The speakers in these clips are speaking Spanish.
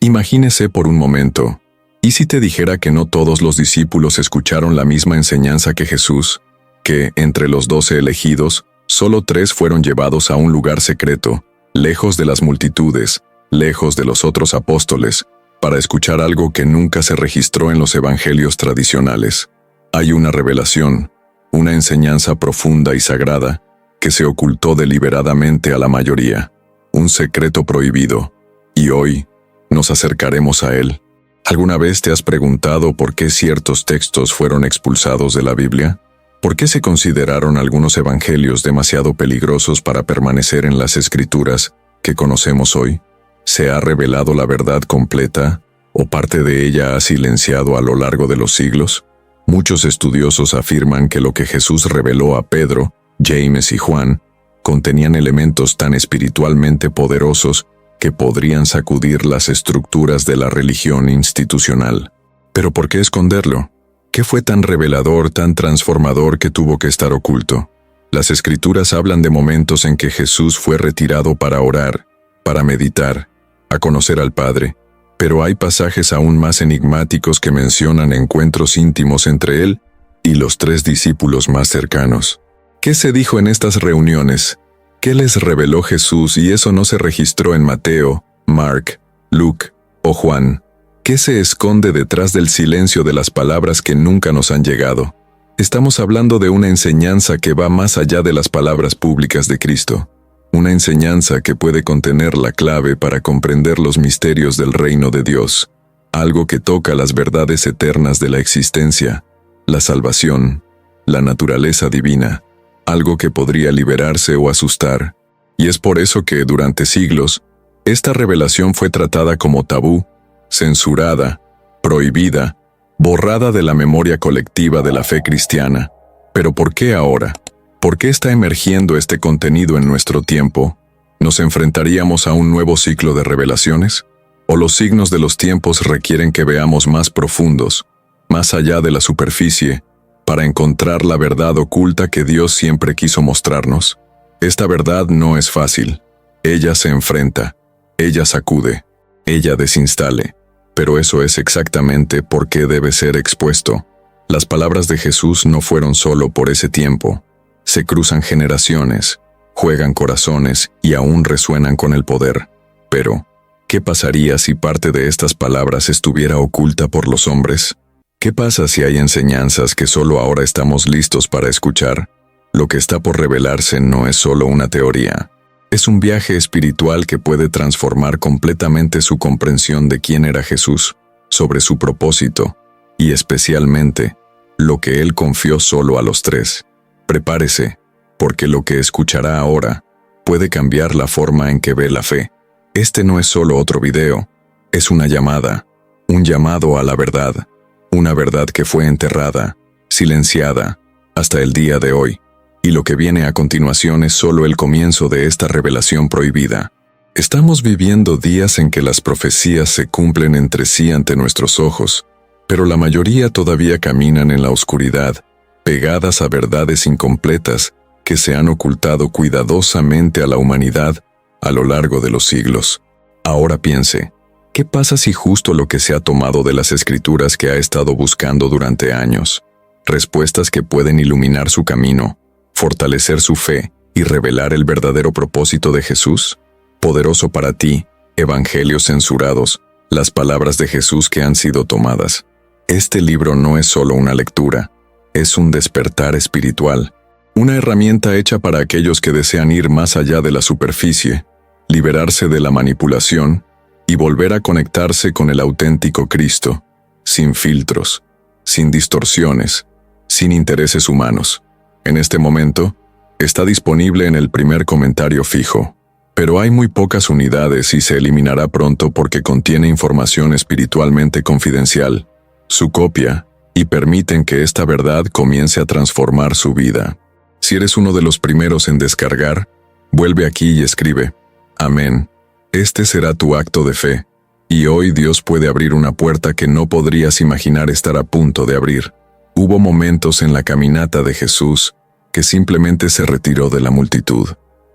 Imagínese por un momento, ¿y si te dijera que no todos los discípulos escucharon la misma enseñanza que Jesús? Que, entre los 12 elegidos, solo 3 fueron llevados a un lugar secreto, lejos de las multitudes, lejos de los otros apóstoles, para escuchar algo que nunca se registró en los evangelios tradicionales. Hay una revelación, una enseñanza profunda y sagrada, que se ocultó deliberadamente a la mayoría, un secreto prohibido, y hoy nos acercaremos a él. ¿Alguna vez te has preguntado por qué ciertos textos fueron expulsados de la Biblia? ¿Por qué se consideraron algunos evangelios demasiado peligrosos para permanecer en las Escrituras que conocemos hoy? ¿Se ha revelado la verdad completa, o parte de ella ha silenciado a lo largo de los siglos? Muchos estudiosos afirman que lo que Jesús reveló a Pedro, James y Juan contenían elementos tan espiritualmente poderosos que podrían sacudir las estructuras de la religión institucional. ¿Pero por qué esconderlo? ¿Qué fue tan revelador, tan transformador que tuvo que estar oculto? Las Escrituras hablan de momentos en que Jesús fue retirado para orar, para meditar, a conocer al Padre, pero hay pasajes aún más enigmáticos que mencionan encuentros íntimos entre él y los 3 discípulos más cercanos. ¿Qué se dijo en estas reuniones? ¿Qué les reveló Jesús y eso no se registró en Mateo, Mark, Luke o Juan? ¿Qué se esconde detrás del silencio de las palabras que nunca nos han llegado? Estamos hablando de una enseñanza que va más allá de las palabras públicas de Cristo. Una enseñanza que puede contener la clave para comprender los misterios del reino de Dios. Algo que toca las verdades eternas de la existencia, la salvación, la naturaleza divina. Algo que podría liberarse o asustar. Y es por eso que, durante siglos, esta revelación fue tratada como tabú, censurada, prohibida, borrada de la memoria colectiva de la fe cristiana. ¿Pero por qué ahora? ¿Por qué está emergiendo este contenido en nuestro tiempo? ¿Nos enfrentaríamos a un nuevo ciclo de revelaciones? ¿O los signos de los tiempos requieren que veamos más profundos, más allá de la superficie, para encontrar la verdad oculta que Dios siempre quiso mostrarnos? Esta verdad no es fácil. Ella se enfrenta, ella sacude, ella desinstale. Pero eso es exactamente por qué debe ser expuesto. Las palabras de Jesús no fueron solo por ese tiempo. Se cruzan generaciones, juegan corazones y aún resuenan con el poder. Pero, ¿qué pasaría si parte de estas palabras estuviera oculta por los hombres? ¿Qué pasa si hay enseñanzas que solo ahora estamos listos para escuchar? Lo que está por revelarse no es solo una teoría. Es un viaje espiritual que puede transformar completamente su comprensión de quién era Jesús, sobre su propósito, y especialmente, lo que Él confió solo a los 3. Prepárese, porque lo que escuchará ahora puede cambiar la forma en que ve la fe. Este no es solo otro video, es una llamada, un llamado a la verdad, una verdad que fue enterrada, silenciada, hasta el día de hoy. Y lo que viene a continuación es solo el comienzo de esta revelación prohibida. Estamos viviendo días en que las profecías se cumplen entre sí ante nuestros ojos, pero la mayoría todavía caminan en la oscuridad, pegadas a verdades incompletas que se han ocultado cuidadosamente a la humanidad a lo largo de los siglos. Ahora piense, ¿qué pasa si justo lo que se ha tomado de las Escrituras que ha estado buscando durante años, respuestas que pueden iluminar su camino, fortalecer su fe y revelar el verdadero propósito de Jesús? Poderoso para ti, evangelios censurados, las palabras de Jesús que han sido tomadas. Este libro no es solo una lectura, es un despertar espiritual, una herramienta hecha para aquellos que desean ir más allá de la superficie, liberarse de la manipulación y volver a conectarse con el auténtico Cristo, sin filtros, sin distorsiones, sin intereses humanos. En este momento, está disponible en el primer comentario fijo, pero hay muy pocas unidades y se eliminará pronto porque contiene información espiritualmente confidencial. Su copia, y permiten que esta verdad comience a transformar su vida. Si eres uno de los primeros en descargar, vuelve aquí y escribe: Amén. Este será tu acto de fe, y hoy Dios puede abrir una puerta que no podrías imaginar estar a punto de abrir. Hubo momentos en la caminata de Jesús que simplemente se retiró de la multitud.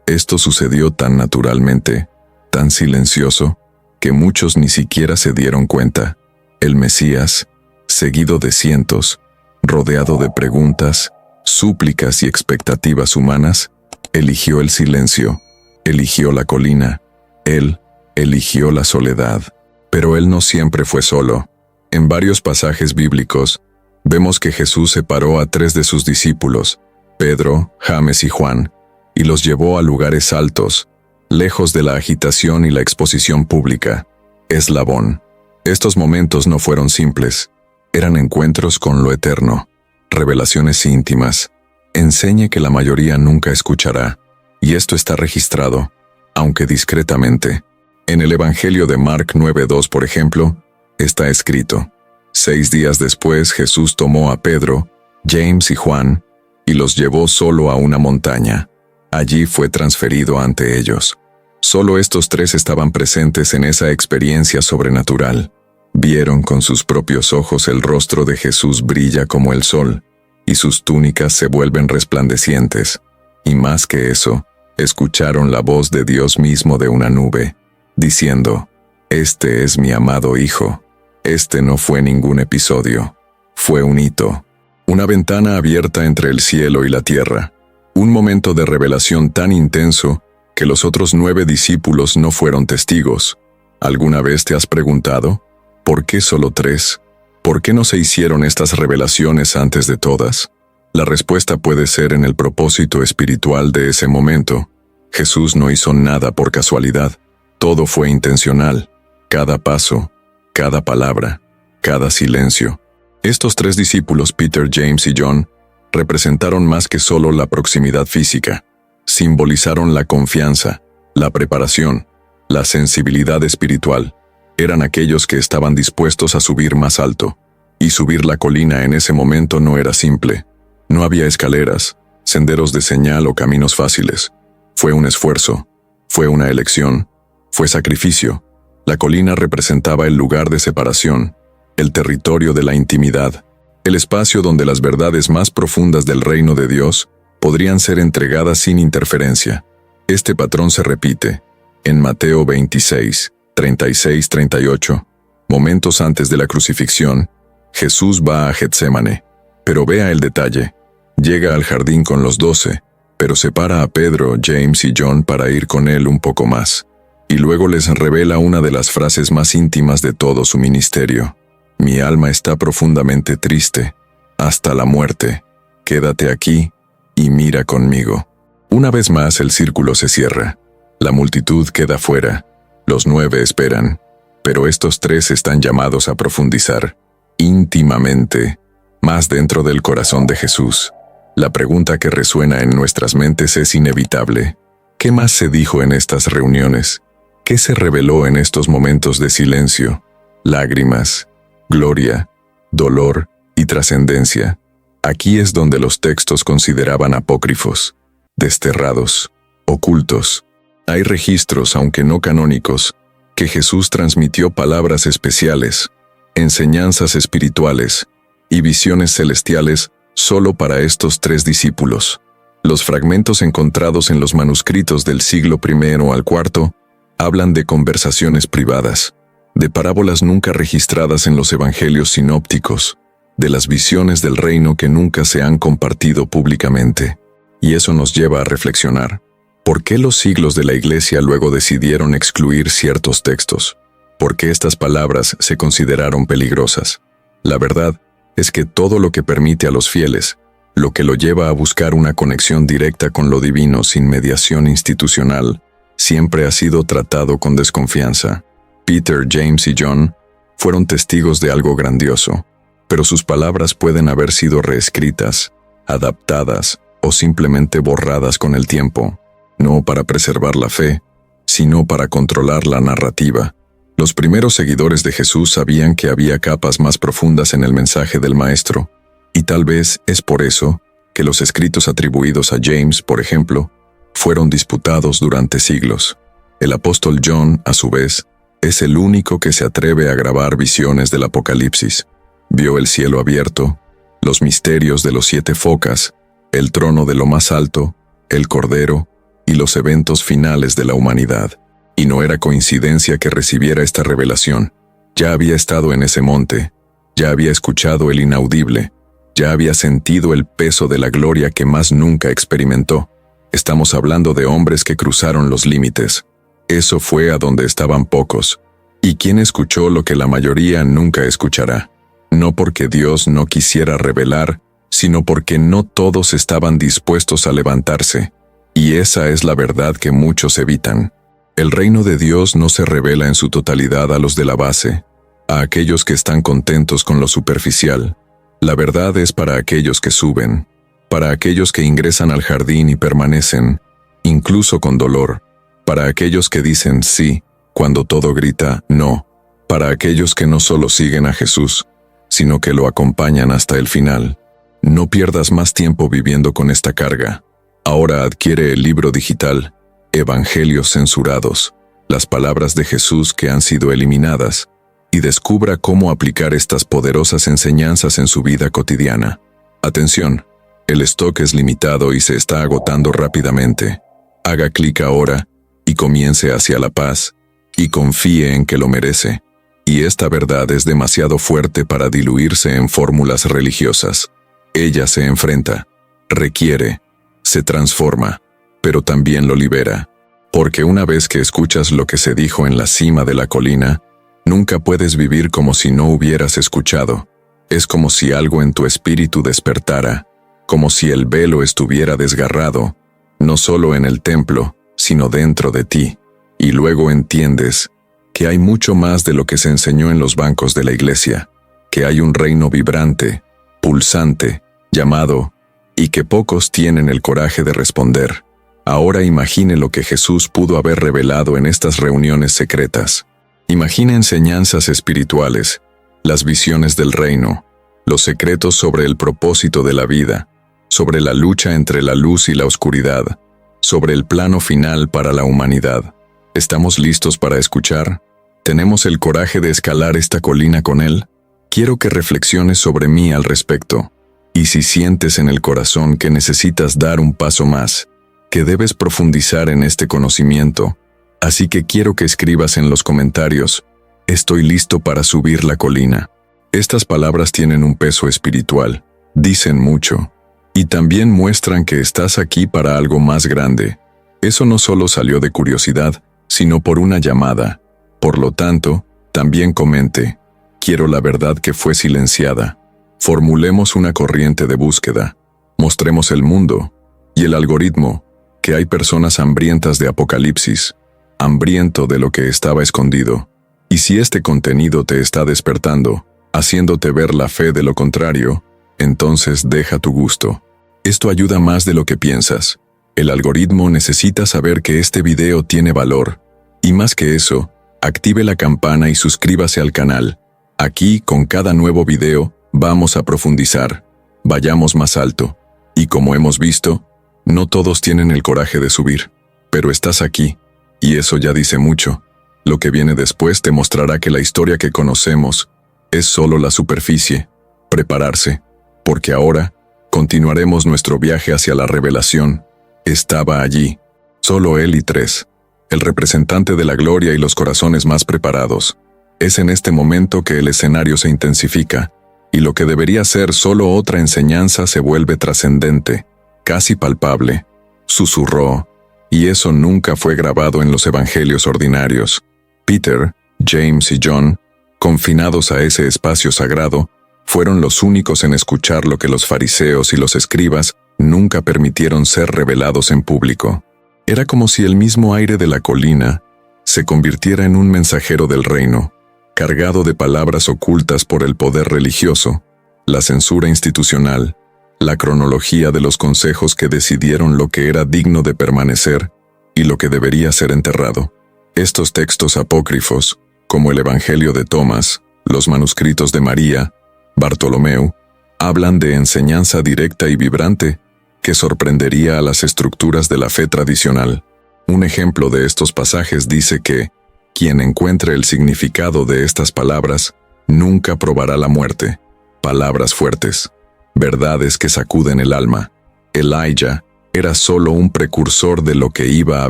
Esto sucedió tan naturalmente, tan silencioso, que muchos ni siquiera se dieron cuenta. El Mesías, seguido de cientos, rodeado de preguntas, súplicas y expectativas humanas, eligió el silencio, eligió la colina, él eligió la soledad. Pero él no siempre fue solo. En varios pasajes bíblicos, vemos que Jesús separó a 3 de sus discípulos, Pedro, James y Juan, y los llevó a lugares altos, lejos de la agitación y la exposición pública. Eslabón. Estos momentos no fueron simples, eran encuentros con lo eterno, revelaciones íntimas. Enseñe que la mayoría nunca escuchará, y esto está registrado, aunque discretamente. En el Evangelio de Mark 9:2, por ejemplo, está escrito: 6 días después Jesús tomó a Pedro, James y Juan, y los llevó solo a una montaña. Allí fue transferido ante ellos. Solo estos 3 estaban presentes en esa experiencia sobrenatural. Vieron con sus propios ojos el rostro de Jesús brilla como el sol, y sus túnicas se vuelven resplandecientes. Y más que eso, escucharon la voz de Dios mismo de una nube, diciendo: «Este es mi amado Hijo». Este no fue ningún episodio, fue un hito, una ventana abierta entre el cielo y la tierra, un momento de revelación tan intenso que los otros 9 discípulos no fueron testigos. ¿Alguna vez te has preguntado, por qué solo 3? ¿Por qué no se hicieron estas revelaciones antes de todas? La respuesta puede ser en el propósito espiritual de ese momento. Jesús no hizo nada por casualidad, todo fue intencional, cada paso, cada palabra, cada silencio. Estos 3 discípulos, Peter, James y John, representaron más que solo la proximidad física. Simbolizaron la confianza, la preparación, la sensibilidad espiritual. Eran aquellos que estaban dispuestos a subir más alto. Y subir la colina en ese momento no era simple. No había escaleras, senderos de señal o caminos fáciles. Fue un esfuerzo, fue una elección, fue sacrificio. La colina representaba el lugar de separación, el territorio de la intimidad, el espacio donde las verdades más profundas del reino de Dios podrían ser entregadas sin interferencia. Este patrón se repite en Mateo 26, 36-38. Momentos antes de la crucifixión, Jesús va a Getsémane. Pero vea el detalle. Llega al jardín con los 12, pero separa a Pedro, James y John para ir con él un poco más. Y luego les revela una de las frases más íntimas de todo su ministerio. «Mi alma está profundamente triste, hasta la muerte. Quédate aquí y mira conmigo». Una vez más el círculo se cierra. La multitud queda fuera. Los 9 esperan. Pero estos 3 están llamados a profundizar, íntimamente, más dentro del corazón de Jesús. La pregunta que resuena en nuestras mentes es inevitable. ¿Qué más se dijo en estas reuniones? ¿Qué se reveló en estos momentos de silencio? Lágrimas, gloria, dolor y trascendencia. Aquí es donde los textos consideraban apócrifos, desterrados, ocultos. Hay registros, aunque no canónicos, que Jesús transmitió palabras especiales, enseñanzas espirituales y visiones celestiales solo para estos 3 discípulos. Los fragmentos encontrados en los manuscritos del siglo I al IV hablan de conversaciones privadas, de parábolas nunca registradas en los evangelios sinópticos, de las visiones del reino que nunca se han compartido públicamente. Y eso nos lleva a reflexionar. ¿Por qué los siglos de la Iglesia luego decidieron excluir ciertos textos? ¿Por qué estas palabras se consideraron peligrosas? La verdad es que todo lo que permite a los fieles, lo que lo lleva a buscar una conexión directa con lo divino sin mediación institucional, siempre ha sido tratado con desconfianza. Peter, James y John fueron testigos de algo grandioso, pero sus palabras pueden haber sido reescritas, adaptadas o simplemente borradas con el tiempo, no para preservar la fe, sino para controlar la narrativa. Los primeros seguidores de Jesús sabían que había capas más profundas en el mensaje del Maestro, y tal vez es por eso que los escritos atribuidos a James, por ejemplo, fueron disputados durante siglos. El apóstol John, a su vez, es el único que se atreve a grabar visiones del Apocalipsis. Vio el cielo abierto, los misterios de los 7 focas, el trono de lo más alto, el Cordero y los eventos finales de la humanidad. Y no era coincidencia que recibiera esta revelación. Ya había estado en ese monte, ya había escuchado el inaudible, ya había sentido el peso de la gloria que más nunca experimentó. Estamos hablando de hombres que cruzaron los límites. Eso fue a donde estaban pocos. ¿Y quién escuchó lo que la mayoría nunca escuchará? No porque Dios no quisiera revelar, sino porque no todos estaban dispuestos a levantarse. Y esa es la verdad que muchos evitan. El reino de Dios no se revela en su totalidad a los de la base, a aquellos que están contentos con lo superficial. La verdad es para aquellos que suben, para aquellos que ingresan al jardín y permanecen, incluso con dolor, para aquellos que dicen sí, cuando todo grita no, para aquellos que no solo siguen a Jesús, sino que lo acompañan hasta el final. No pierdas más tiempo viviendo con esta carga. Ahora adquiere el libro digital, Evangelios censurados, las palabras de Jesús que han sido eliminadas, y descubra cómo aplicar estas poderosas enseñanzas en su vida cotidiana. Atención, el stock es limitado y se está agotando rápidamente. Haga clic ahora y comience hacia la paz, y confíe en que lo merece. Y esta verdad es demasiado fuerte para diluirse en fórmulas religiosas. Ella se enfrenta, requiere, se transforma, pero también lo libera. Porque una vez que escuchas lo que se dijo en la cima de la colina, nunca puedes vivir como si no hubieras escuchado. Es como si algo en tu espíritu despertara, como si el velo estuviera desgarrado, no solo en el templo, sino dentro de ti. Y luego entiendes que hay mucho más de lo que se enseñó en los bancos de la iglesia, que hay un reino vibrante, pulsante, llamado, y que pocos tienen el coraje de responder. Ahora imagine lo que Jesús pudo haber revelado en estas reuniones secretas. Imagine enseñanzas espirituales, las visiones del reino, los secretos sobre el propósito de la vida, sobre la lucha entre la luz y la oscuridad, sobre el plano final para la humanidad. ¿Estamos listos para escuchar? ¿Tenemos el coraje de escalar esta colina con Él? Quiero que reflexiones sobre mí al respecto. Y si sientes en el corazón que necesitas dar un paso más, que debes profundizar en este conocimiento, así que quiero que escribas en los comentarios: estoy listo para subir la colina. Estas palabras tienen un peso espiritual, dicen mucho, y también muestran que estás aquí para algo más grande. Eso no solo salió de curiosidad, sino por una llamada. Por lo tanto, también comente: quiero la verdad que fue silenciada. Formulemos una corriente de búsqueda. Mostremos el mundo y el algoritmo que hay personas hambrientas de Apocalipsis, hambriento de lo que estaba escondido. Y si este contenido te está despertando, haciéndote ver la fe de lo contrario, entonces deja tu gusto. Esto ayuda más de lo que piensas. El algoritmo necesita saber que este video tiene valor. Y más que eso, active la campana y suscríbase al canal. Aquí, con cada nuevo video, vamos a profundizar. Vayamos más alto. Y como hemos visto, no todos tienen el coraje de subir. Pero estás aquí, y eso ya dice mucho. Lo que viene después te mostrará que la historia que conocemos es solo la superficie. Prepararse, porque ahora continuaremos nuestro viaje hacia la revelación. Estaba allí, solo él y tres, el representante de la gloria y los corazones más preparados. Es en este momento que el escenario se intensifica, y lo que debería ser solo otra enseñanza se vuelve trascendente, casi palpable. Susurró, y eso nunca fue grabado en los evangelios ordinarios. Peter, James y John, confinados a ese espacio sagrado, fueron los únicos en escuchar lo que los fariseos y los escribas nunca permitieron ser revelados en público. Era como si el mismo aire de la colina se convirtiera en un mensajero del reino, cargado de palabras ocultas por el poder religioso, la censura institucional, la cronología de los consejos que decidieron lo que era digno de permanecer y lo que debería ser enterrado. Estos textos apócrifos, como el Evangelio de Tomás, los manuscritos de María, Bartolomeo, hablan de enseñanza directa y vibrante que sorprendería a las estructuras de la fe tradicional. Un ejemplo de estos pasajes dice que quien encuentre el significado de estas palabras nunca probará la muerte. Palabras fuertes, verdades que sacuden el alma. Elijah era solo un precursor de lo que iba a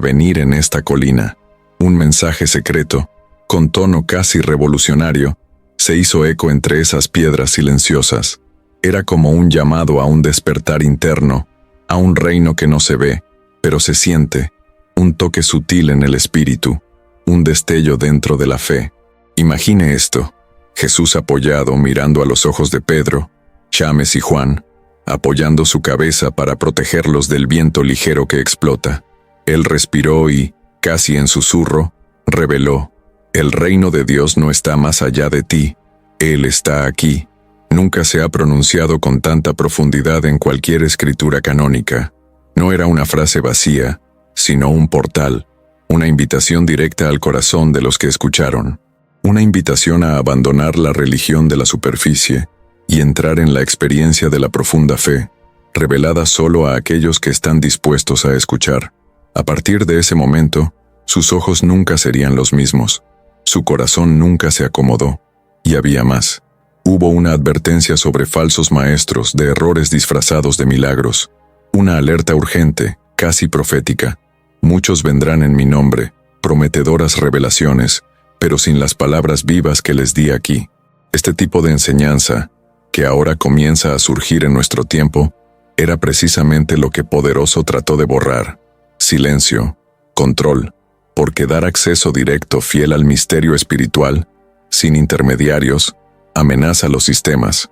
venir en esta colina. Un mensaje secreto, con tono casi revolucionario, se hizo eco entre esas piedras silenciosas. Era como un llamado a un despertar interno, a un reino que no se ve, pero se siente, un toque sutil en el espíritu, un destello dentro de la fe. Imagine esto: Jesús apoyado mirando a los ojos de Pedro, James y Juan, apoyando su cabeza para protegerlos del viento ligero que explota. Él respiró y, casi en susurro, reveló: el reino de Dios no está más allá de ti, Él está aquí. Nunca se ha pronunciado con tanta profundidad en cualquier escritura canónica. No era una frase vacía, sino un portal, una invitación directa al corazón de los que escucharon. Una invitación a abandonar la religión de la superficie y entrar en la experiencia de la profunda fe, revelada solo a aquellos que están dispuestos a escuchar. A partir de ese momento, sus ojos nunca serían los mismos, su corazón nunca se acomodó, y había más. Hubo una advertencia sobre falsos maestros, de errores disfrazados de milagros, una alerta urgente, casi profética. Muchos vendrán en mi nombre, prometedoras revelaciones, pero sin las palabras vivas que les di aquí. Este tipo de enseñanza, que ahora comienza a surgir en nuestro tiempo, era precisamente lo que Poderoso trató de borrar. Silencio, control, porque dar acceso directo fiel al misterio espiritual, sin intermediarios, amenaza los sistemas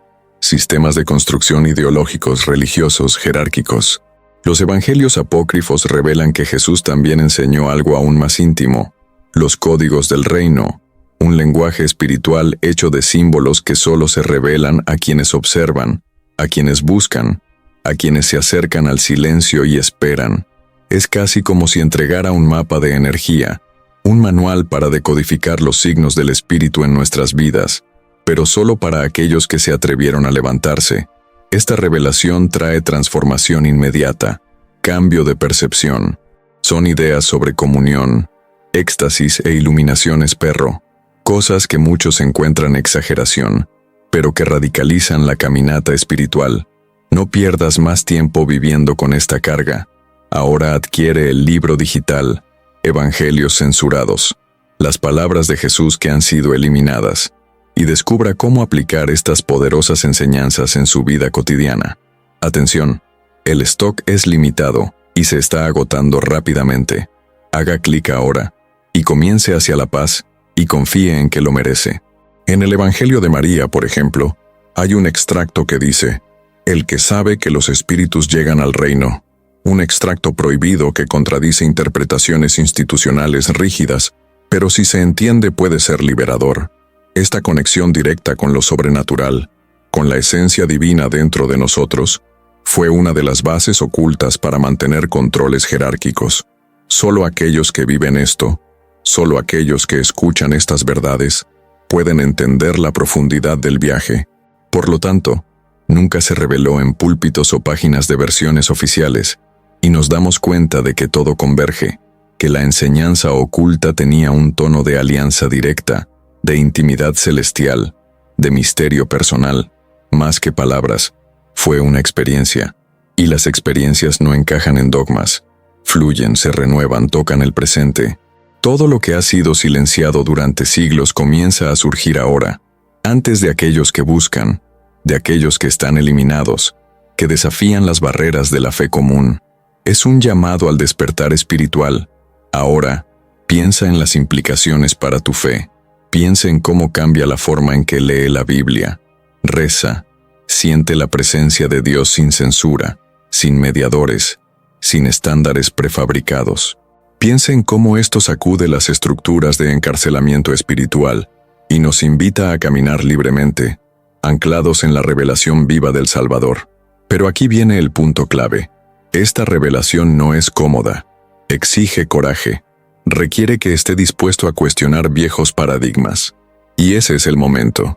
de construcción ideológicos, religiosos, jerárquicos. Los evangelios apócrifos revelan que Jesús también enseñó algo aún más íntimo: los códigos del reino, un lenguaje espiritual hecho de símbolos que solo se revelan a quienes observan, a quienes buscan, a quienes se acercan al silencio y esperan. Es casi como si entregara un mapa de energía, un manual para decodificar los signos del espíritu en nuestras vidas, pero solo para aquellos que se atrevieron a levantarse. Esta revelación trae transformación inmediata, cambio de percepción. Son ideas sobre comunión, éxtasis e iluminaciones perro, cosas que muchos encuentran exageración, pero que radicalizan la caminata espiritual. No pierdas más tiempo viviendo con esta carga. Ahora adquiere el libro digital, Evangelios censurados, las palabras de Jesús que han sido eliminadas, y descubra cómo aplicar estas poderosas enseñanzas en su vida cotidiana. Atención, el stock es limitado y se está agotando rápidamente. Haga clic ahora y comience hacia la paz y confíe en que lo merece. En el Evangelio de María, por ejemplo, hay un extracto que dice: el que sabe que los espíritus llegan al reino. Un extracto prohibido que contradice interpretaciones institucionales rígidas, pero si se entiende puede ser liberador. Esta conexión directa con lo sobrenatural, con la esencia divina dentro de nosotros, fue una de las bases ocultas para mantener controles jerárquicos. Solo aquellos que viven esto, solo aquellos que escuchan estas verdades, pueden entender la profundidad del viaje. Por lo tanto, nunca se reveló en púlpitos o páginas de versiones oficiales, y nos damos cuenta de que todo converge, que la enseñanza oculta tenía un tono de alianza directa, de intimidad celestial, de misterio personal, más que palabras. Fue una experiencia, y las experiencias no encajan en dogmas, fluyen, se renuevan, tocan el presente. Todo lo que ha sido silenciado durante siglos comienza a surgir ahora, antes de aquellos que buscan, de aquellos que están eliminados, que desafían las barreras de la fe común. Es un llamado al despertar espiritual. Ahora, piensa en las implicaciones para tu fe. Piensa en cómo cambia la forma en que lee la Biblia, reza, siente la presencia de Dios sin censura, sin mediadores, sin estándares prefabricados. Piensa en cómo esto sacude las estructuras de encarcelamiento espiritual y nos invita a caminar libremente, anclados en la revelación viva del Salvador. Pero aquí viene el punto clave. Esta revelación no es cómoda, exige coraje. Requiere que esté dispuesto a cuestionar viejos paradigmas. Y ese es el momento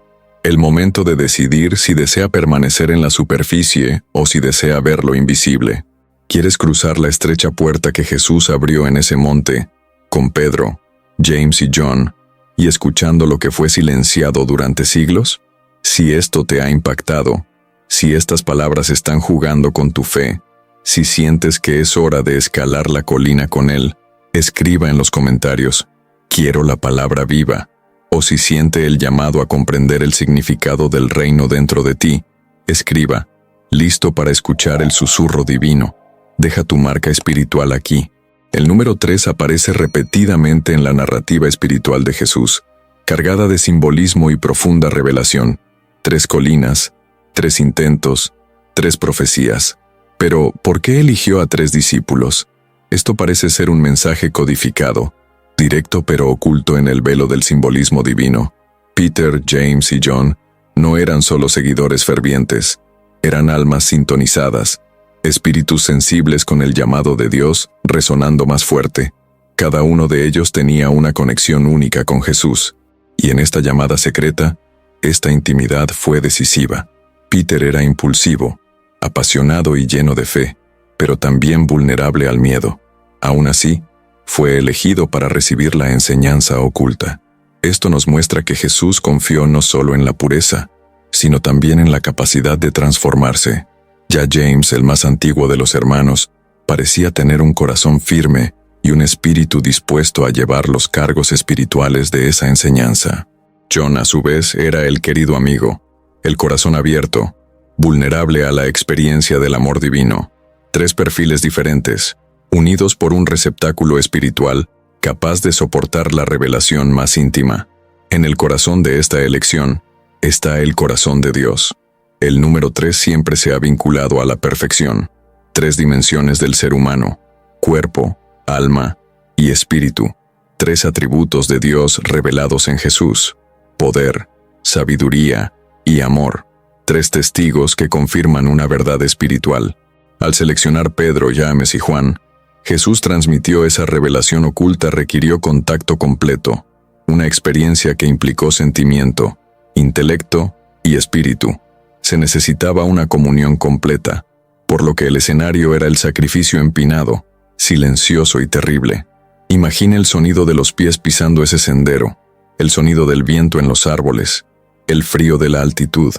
de decidir si desea permanecer en la superficie o si desea ver lo invisible. ¿Quieres cruzar la estrecha puerta que Jesús abrió en ese monte, con Pedro, James y John, y escuchando lo que fue silenciado durante siglos? Si esto te ha impactado, si estas palabras están jugando con tu fe, si sientes que es hora de escalar la colina con Él, escriba en los comentarios: quiero la palabra viva, o si siente el llamado a comprender el significado del reino dentro de ti, escriba, listo para escuchar el susurro divino. Deja tu marca espiritual aquí. El número 3 aparece repetidamente en la narrativa espiritual de Jesús, cargada de simbolismo y profunda revelación. 3 colinas, 3 intentos, 3 profecías. Pero, ¿por qué eligió a 3 discípulos? Esto parece ser un mensaje codificado, directo pero oculto en el velo del simbolismo divino. Peter, James y John no eran solo seguidores fervientes, eran almas sintonizadas, espíritus sensibles con el llamado de Dios resonando más fuerte. Cada uno de ellos tenía una conexión única con Jesús, y en esta llamada secreta, esta intimidad fue decisiva. Peter era impulsivo, apasionado y lleno de fe, pero también vulnerable al miedo. Aún así, fue elegido para recibir la enseñanza oculta. Esto nos muestra que Jesús confió no solo en la pureza, sino también en la capacidad de transformarse. Ya James, el más antiguo de los hermanos, parecía tener un corazón firme y un espíritu dispuesto a llevar los cargos espirituales de esa enseñanza. John, a su vez, era el querido amigo, el corazón abierto, vulnerable a la experiencia del amor divino. 3 perfiles diferentes, unidos por un receptáculo espiritual capaz de soportar la revelación más íntima. En el corazón de esta elección está el corazón de Dios. El número 3 siempre se ha vinculado a la perfección. 3 dimensiones del ser humano: cuerpo, alma y espíritu. 3 atributos de Dios revelados en Jesús: poder, sabiduría y amor. 3 testigos que confirman una verdad espiritual. Al seleccionar Pedro, James y Juan, Jesús transmitió esa revelación oculta. Requirió contacto completo, una experiencia que implicó sentimiento, intelecto y espíritu. Se necesitaba una comunión completa, por lo que el escenario era el sacrificio empinado, silencioso y terrible. Imagine el sonido de los pies pisando ese sendero, el sonido del viento en los árboles, el frío de la altitud,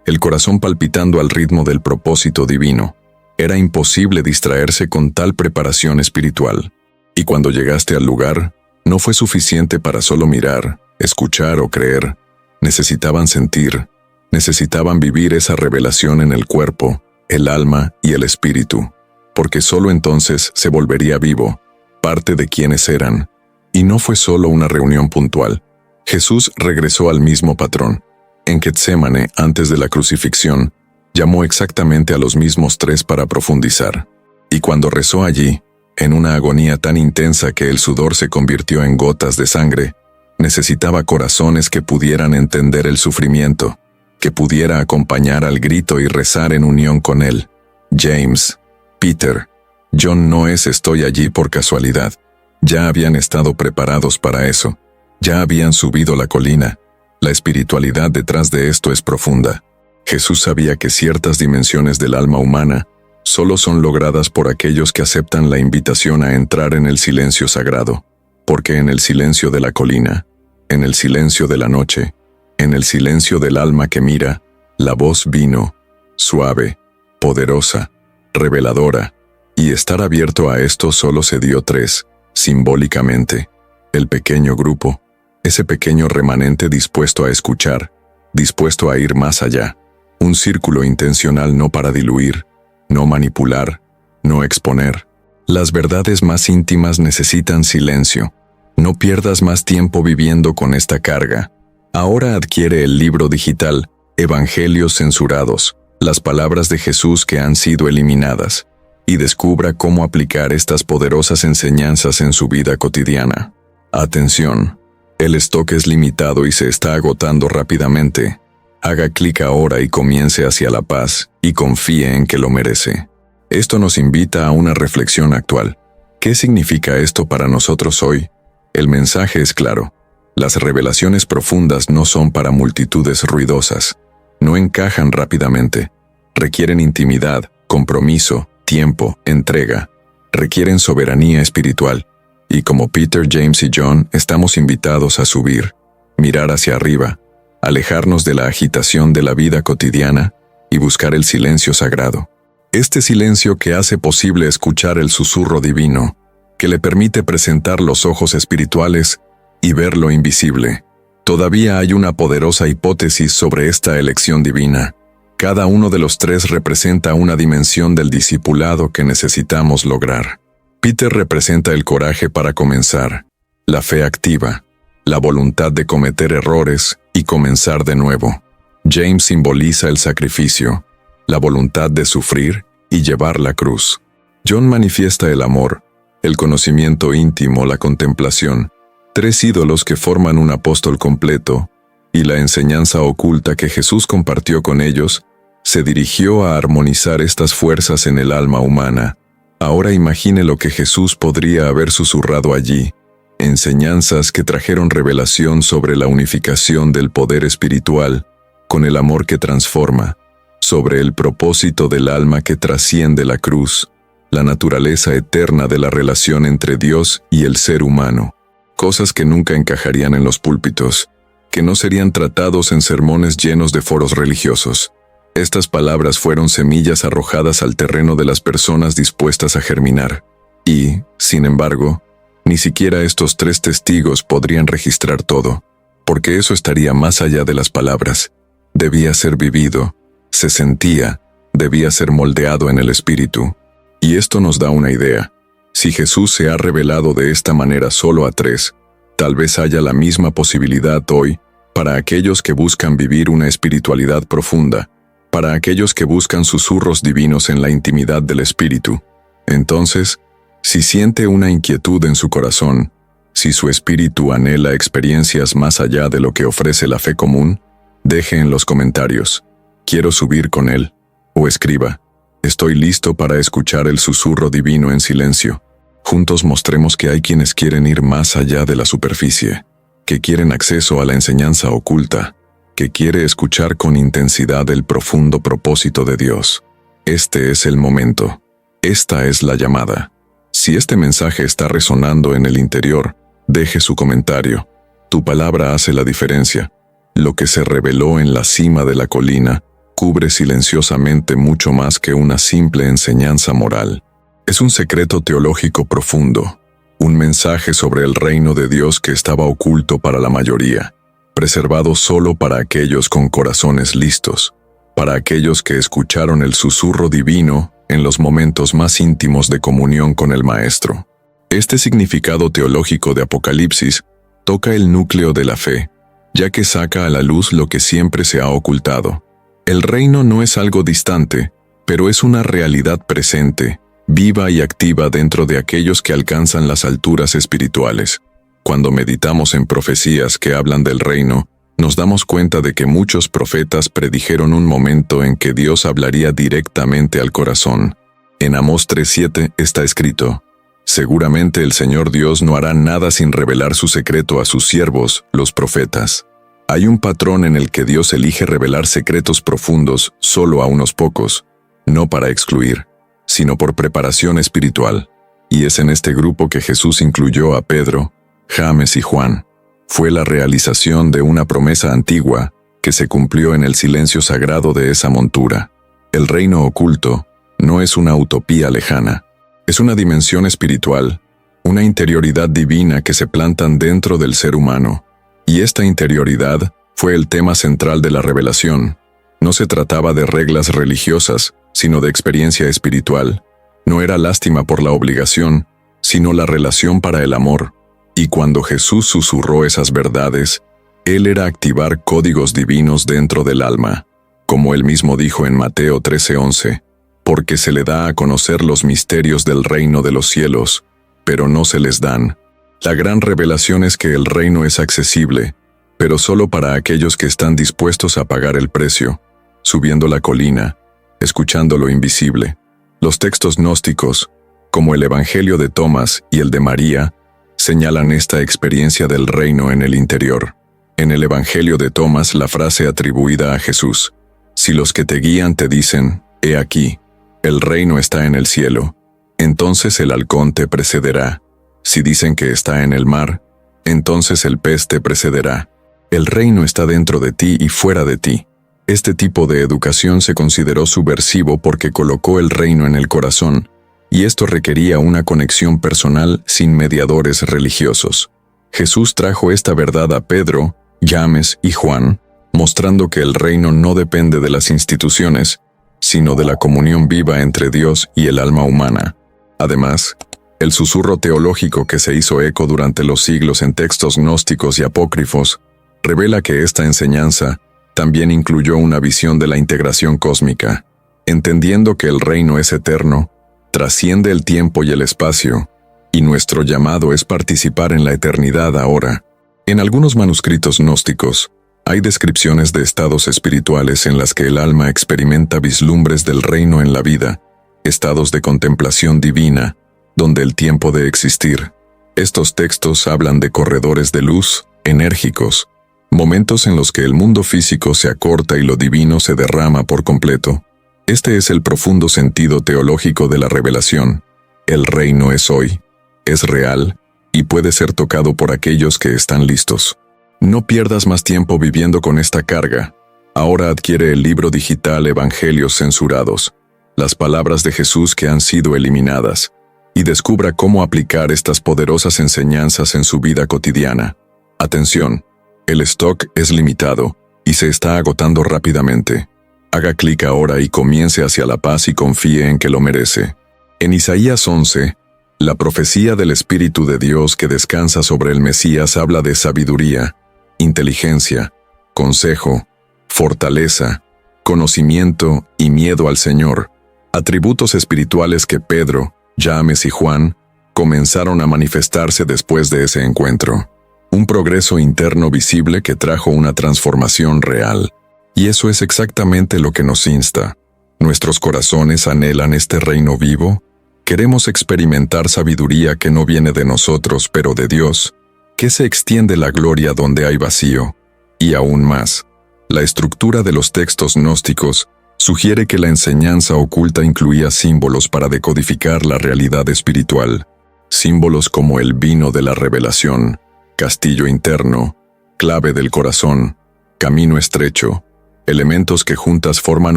el corazón palpitando al ritmo del propósito divino. Era imposible distraerse con tal preparación espiritual. Y cuando llegaste al lugar, no fue suficiente para solo mirar, escuchar o creer. Necesitaban sentir, necesitaban vivir esa revelación en el cuerpo, el alma y el espíritu, porque solo entonces se volvería vivo, parte de quienes eran. Y no fue solo una reunión puntual. Jesús regresó al mismo patrón. En Getsémane, antes de la crucifixión, llamó exactamente a los mismos 3 para profundizar. Y cuando rezó allí, en una agonía tan intensa que el sudor se convirtió en gotas de sangre, necesitaba corazones que pudieran entender el sufrimiento, que pudiera acompañar al grito y rezar en unión con él. James, Peter, John no estoy allí por casualidad. Ya habían estado preparados para eso. Ya habían subido la colina. La espiritualidad detrás de esto es profunda. Jesús sabía que ciertas dimensiones del alma humana solo son logradas por aquellos que aceptan la invitación a entrar en el silencio sagrado, porque en el silencio de la colina, en el silencio de la noche, en el silencio del alma que mira, la voz vino, suave, poderosa, reveladora, y estar abierto a esto solo se dio 3, simbólicamente: el pequeño grupo, ese pequeño remanente dispuesto a escuchar, dispuesto a ir más allá. Un círculo intencional no para diluir, no manipular, no exponer. Las verdades más íntimas necesitan silencio. No pierdas más tiempo viviendo con esta carga. Ahora adquiere el libro digital, Evangelios censurados, las palabras de Jesús que han sido eliminadas, y descubra cómo aplicar estas poderosas enseñanzas en su vida cotidiana. Atención, el stock es limitado y se está agotando rápidamente. Haga clic ahora y comience hacia la paz, y confíe en que lo merece. Esto nos invita a una reflexión actual. ¿Qué significa esto para nosotros hoy? El mensaje es claro. Las revelaciones profundas no son para multitudes ruidosas. No encajan rápidamente. Requieren intimidad, compromiso, tiempo, entrega. Requieren soberanía espiritual. Y como Peter, James y John, estamos invitados a subir, mirar hacia arriba, alejarnos de la agitación de la vida cotidiana y buscar el silencio sagrado. Este silencio que hace posible escuchar el susurro divino, que le permite presentar los ojos espirituales y ver lo invisible. Todavía hay una poderosa hipótesis sobre esta elección divina. Cada uno de los tres representa una dimensión del discipulado que necesitamos lograr. Peter representa el coraje para comenzar, la fe activa, la voluntad de cometer errores y comenzar de nuevo. James simboliza el sacrificio, la voluntad de sufrir y llevar la cruz. John manifiesta el amor, el conocimiento íntimo, la contemplación, tres ídolos que forman un apóstol completo, y la enseñanza oculta que Jesús compartió con ellos, se dirigió a armonizar estas fuerzas en el alma humana. Ahora imagine lo que Jesús podría haber susurrado allí, enseñanzas que trajeron revelación sobre la unificación del poder espiritual con el amor que transforma, sobre el propósito del alma que trasciende la cruz, la naturaleza eterna de la relación entre Dios y el ser humano. Cosas que nunca encajarían en los púlpitos, que no serían tratados en sermones llenos de foros religiosos. Estas palabras fueron semillas arrojadas al terreno de las personas dispuestas a germinar. Y, sin embargo, ni siquiera estos tres testigos podrían registrar todo, porque eso estaría más allá de las palabras. Debía ser vivido, se sentía, debía ser moldeado en el espíritu. Y esto nos da una idea. Si Jesús se ha revelado de esta manera solo a tres, tal vez haya la misma posibilidad hoy para aquellos que buscan vivir una espiritualidad profunda, para aquellos que buscan susurros divinos en la intimidad del espíritu. Entonces, si siente una inquietud en su corazón, si su espíritu anhela experiencias más allá de lo que ofrece la fe común, deje en los comentarios, quiero subir con él, o escriba, estoy listo para escuchar el susurro divino en silencio. Juntos mostremos que hay quienes quieren ir más allá de la superficie, que quieren acceso a la enseñanza oculta, que quiere escuchar con intensidad el profundo propósito de Dios. Este es el momento. Esta es la llamada. Si este mensaje está resonando en el interior, deje su comentario. Tu palabra hace la diferencia. Lo que se reveló en la cima de la colina cubre silenciosamente mucho más que una simple enseñanza moral. Es un secreto teológico profundo, un mensaje sobre el reino de Dios que estaba oculto para la mayoría, preservado solo para aquellos con corazones listos, para aquellos que escucharon el susurro divino en los momentos más íntimos de comunión con el Maestro. Este significado teológico de Apocalipsis toca el núcleo de la fe, ya que saca a la luz lo que siempre se ha ocultado. El reino no es algo distante, pero es una realidad presente, viva y activa dentro de aquellos que alcanzan las alturas espirituales. Cuando meditamos en profecías que hablan del reino, nos damos cuenta de que muchos profetas predijeron un momento en que Dios hablaría directamente al corazón. En Amós 3:7 está escrito, seguramente el Señor Dios no hará nada sin revelar su secreto a sus siervos, los profetas. Hay un patrón en el que Dios elige revelar secretos profundos solo a unos pocos, no para excluir, sino por preparación espiritual. Y es en este grupo que Jesús incluyó a Pedro, James y Juan. Fue la realización de una promesa antigua que se cumplió en el silencio sagrado de esa montura. El reino oculto no es una utopía lejana, es una dimensión espiritual, una interioridad divina que se plantan dentro del ser humano. Y esta interioridad fue el tema central de la revelación. No se trataba de reglas religiosas, sino de experiencia espiritual. No era lástima por la obligación, sino la relación para el amor. Y cuando Jesús susurró esas verdades, Él era activar códigos divinos dentro del alma. Como Él mismo dijo en Mateo 13:11, porque se le da a conocer los misterios del reino de los cielos, pero no se les dan. La gran revelación es que el reino es accesible, pero solo para aquellos que están dispuestos a pagar el precio, subiendo la colina, escuchando lo invisible. Los textos gnósticos, como el Evangelio de Tomás y el de María, señalan esta experiencia del reino en el interior. En el Evangelio de Tomás la frase atribuida a Jesús, si los que te guían te dicen, he aquí, el reino está en el cielo, entonces el halcón te precederá. Si dicen que está en el mar, entonces el pez te precederá. El reino está dentro de ti y fuera de ti. Este tipo de educación se consideró subversivo porque colocó el reino en el corazón, y esto requería una conexión personal sin mediadores religiosos. Jesús trajo esta verdad a Pedro, James y Juan, mostrando que el reino no depende de las instituciones, sino de la comunión viva entre Dios y el alma humana. Además, el susurro teológico que se hizo eco durante los siglos en textos gnósticos y apócrifos revela que esta enseñanza también incluyó una visión de la integración cósmica, entendiendo que el reino es eterno, trasciende el tiempo y el espacio, y nuestro llamado es participar en la eternidad ahora. En algunos manuscritos gnósticos, hay descripciones de estados espirituales en las que el alma experimenta vislumbres del reino en la vida, estados de contemplación divina, donde el tiempo de existir. Estos textos hablan de corredores de luz, enérgicos, momentos en los que el mundo físico se acorta y lo divino se derrama por completo. Este es el profundo sentido teológico de la revelación. El reino es hoy, es real, y puede ser tocado por aquellos que están listos. No pierdas más tiempo viviendo con esta carga. Ahora adquiere el libro digital Evangelios censurados, las palabras de Jesús que han sido eliminadas, y descubra cómo aplicar estas poderosas enseñanzas en su vida cotidiana. Atención, el stock es limitado y se está agotando rápidamente. Haga clic ahora y comience hacia la paz y confíe en que lo merece. En Isaías 11, la profecía del Espíritu de Dios que descansa sobre el Mesías habla de sabiduría, inteligencia, consejo, fortaleza, conocimiento y miedo al Señor, atributos espirituales que Pedro, James y Juan comenzaron a manifestarse después de ese encuentro. Un progreso interno visible que trajo una transformación real. Y eso es exactamente lo que nos insta. ¿Nuestros corazones anhelan este reino vivo? ¿Queremos experimentar sabiduría que no viene de nosotros, pero de Dios? ¿Que se extiende la gloria donde hay vacío? Y aún más, la estructura de los textos gnósticos sugiere que la enseñanza oculta incluía símbolos para decodificar la realidad espiritual. Símbolos como el vino de la revelación, castillo interno, clave del corazón, camino estrecho, elementos que juntas forman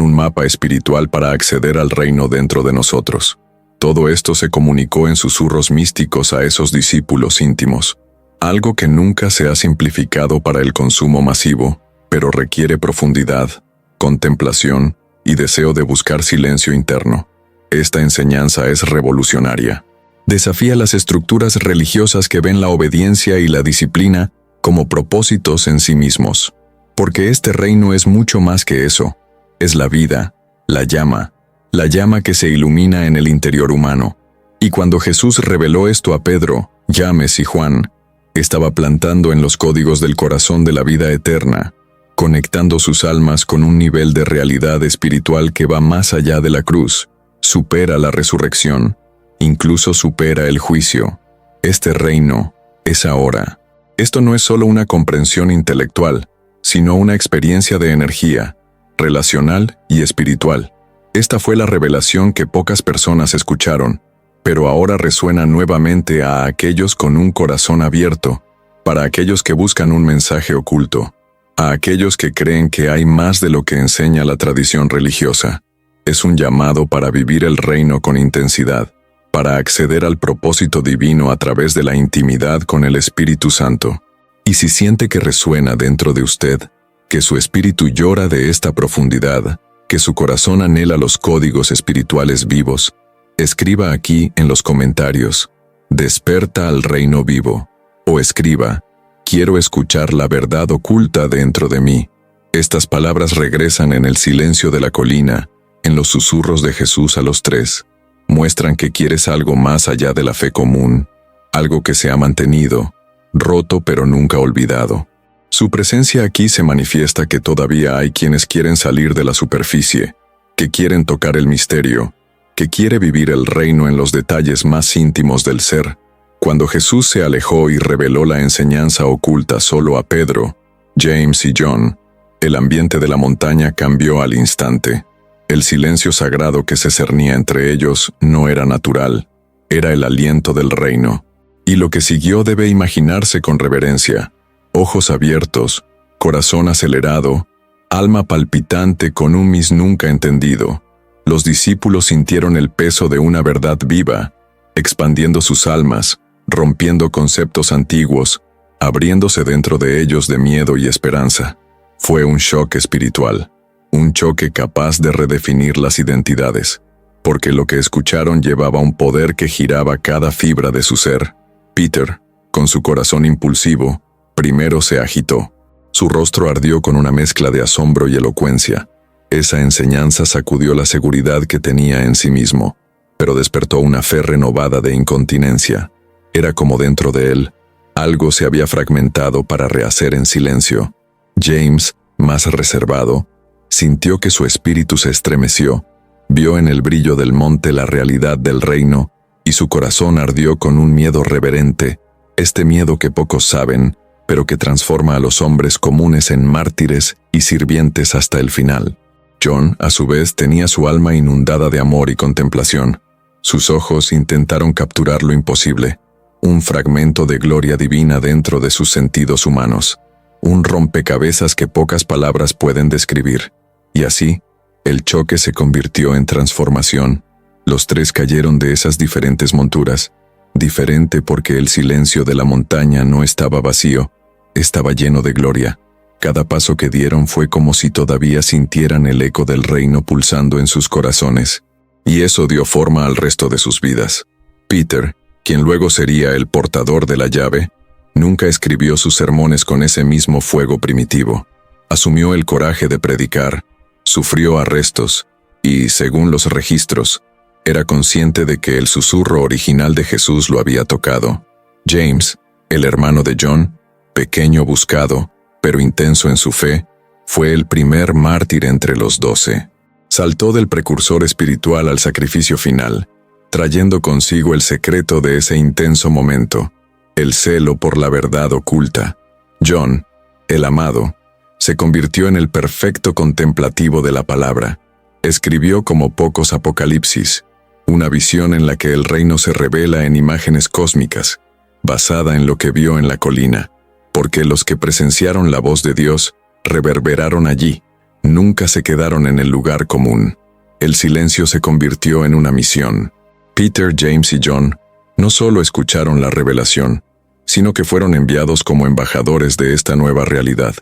un mapa espiritual para acceder al reino dentro de nosotros. Todo esto se comunicó en susurros místicos a esos discípulos íntimos, algo que nunca se ha simplificado para el consumo masivo, pero requiere profundidad, contemplación y deseo de buscar silencio interno. Esta enseñanza es revolucionaria. Desafía las estructuras religiosas que ven la obediencia y la disciplina como propósitos en sí mismos. Porque este reino es mucho más que eso. Es la vida, la llama que se ilumina en el interior humano. Y cuando Jesús reveló esto a Pedro, James y Juan, estaba plantando en los códigos del corazón de la vida eterna, conectando sus almas con un nivel de realidad espiritual que va más allá de la cruz, supera la resurrección, incluso supera el juicio. Este reino es ahora. Esto no es solo una comprensión intelectual, sino una experiencia de energía, relacional y espiritual. Esta fue la revelación que pocas personas escucharon, pero ahora resuena nuevamente a aquellos con un corazón abierto, para aquellos que buscan un mensaje oculto, a aquellos que creen que hay más de lo que enseña la tradición religiosa. Es un llamado para vivir el reino con intensidad, para acceder al propósito divino a través de la intimidad con el Espíritu Santo. Y si siente que resuena dentro de usted, que su espíritu llora de esta profundidad, que su corazón anhela los códigos espirituales vivos, escriba aquí en los comentarios, «Desperta al reino vivo», o escriba, «Quiero escuchar la verdad oculta dentro de mí». Estas palabras regresan en el silencio de la colina, en los susurros de Jesús a los tres, muestran que quieres algo más allá de la fe común, algo que se ha mantenido, roto pero nunca olvidado. Su presencia aquí se manifiesta que todavía hay quienes quieren salir de la superficie, que quieren tocar el misterio, que quiere vivir el reino en los detalles más íntimos del ser. Cuando Jesús se alejó y reveló la enseñanza oculta solo a Pedro, James y John, el ambiente de la montaña cambió al instante. El silencio sagrado que se cernía entre ellos no era natural, era el aliento del reino. Y lo que siguió debe imaginarse con reverencia. Ojos abiertos, corazón acelerado, alma palpitante con un mis nunca entendido. Los discípulos sintieron el peso de una verdad viva, expandiendo sus almas, rompiendo conceptos antiguos, abriéndose dentro de ellos de miedo y esperanza. Fue un shock espiritual, un choque capaz de redefinir las identidades, porque lo que escucharon llevaba un poder que giraba cada fibra de su ser. Peter, con su corazón impulsivo, primero se agitó. Su rostro ardió con una mezcla de asombro y elocuencia. Esa enseñanza sacudió la seguridad que tenía en sí mismo, pero despertó una fe renovada de incontinencia. Era como dentro de él, algo se había fragmentado para rehacer en silencio. James, más reservado, sintió que su espíritu se estremeció, vio en el brillo del monte la realidad del reino, y su corazón ardió con un miedo reverente, este miedo que pocos saben, pero que transforma a los hombres comunes en mártires y sirvientes hasta el final. John, a su vez, tenía su alma inundada de amor y contemplación. Sus ojos intentaron capturar lo imposible, un fragmento de gloria divina dentro de sus sentidos humanos, un rompecabezas que pocas palabras pueden describir. Y así, el choque se convirtió en transformación. Los tres cayeron de esas diferentes monturas, diferente porque el silencio de la montaña no estaba vacío, estaba lleno de gloria. Cada paso que dieron fue como si todavía sintieran el eco del reino pulsando en sus corazones, y eso dio forma al resto de sus vidas. Peter, quien luego sería el portador de la llave, nunca escribió sus sermones con ese mismo fuego primitivo. Asumió el coraje de predicar, sufrió arrestos, y, según los registros, era consciente de que el susurro original de Jesús lo había tocado. James, el hermano de John, pequeño buscado, pero intenso en su fe, fue el primer mártir entre los 12. Saltó del precursor espiritual al sacrificio final, trayendo consigo el secreto de ese intenso momento, el celo por la verdad oculta. John, el amado, se convirtió en el perfecto contemplativo de la palabra. Escribió como pocos Apocalipsis, una visión en la que el reino se revela en imágenes cósmicas, basada en lo que vio en la colina, porque los que presenciaron la voz de Dios reverberaron allí, nunca se quedaron en el lugar común. El silencio se convirtió en una misión. Peter, James y John no solo escucharon la revelación, sino que fueron enviados como embajadores de esta nueva realidad.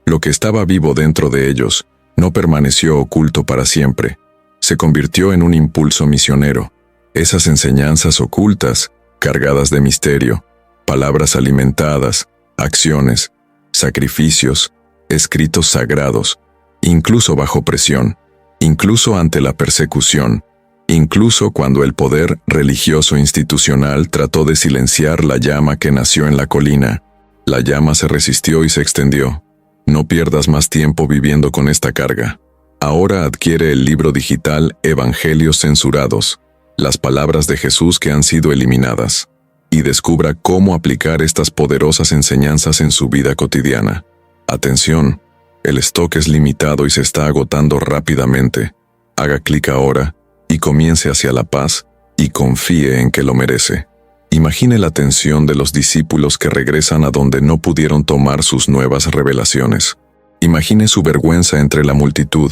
Lo que estaba vivo dentro de ellos no permaneció oculto para siempre, se convirtió en un impulso misionero. Esas enseñanzas ocultas, cargadas de misterio, palabras alimentadas, acciones, sacrificios, escritos sagrados, incluso bajo presión, incluso ante la persecución, incluso cuando el poder religioso institucional trató de silenciar la llama que nació en la colina. La llama se resistió y se extendió. No pierdas más tiempo viviendo con esta carga. Ahora adquiere el libro digital Evangelios censurados, las palabras de Jesús que han sido eliminadas, y descubra cómo aplicar estas poderosas enseñanzas en su vida cotidiana. Atención, el stock es limitado y se está agotando rápidamente. Haga clic ahora y comience hacia la paz y confíe en que lo merece. Imagine la tensión de los discípulos que regresan a donde no pudieron tomar sus nuevas revelaciones. Imagine su vergüenza entre la multitud,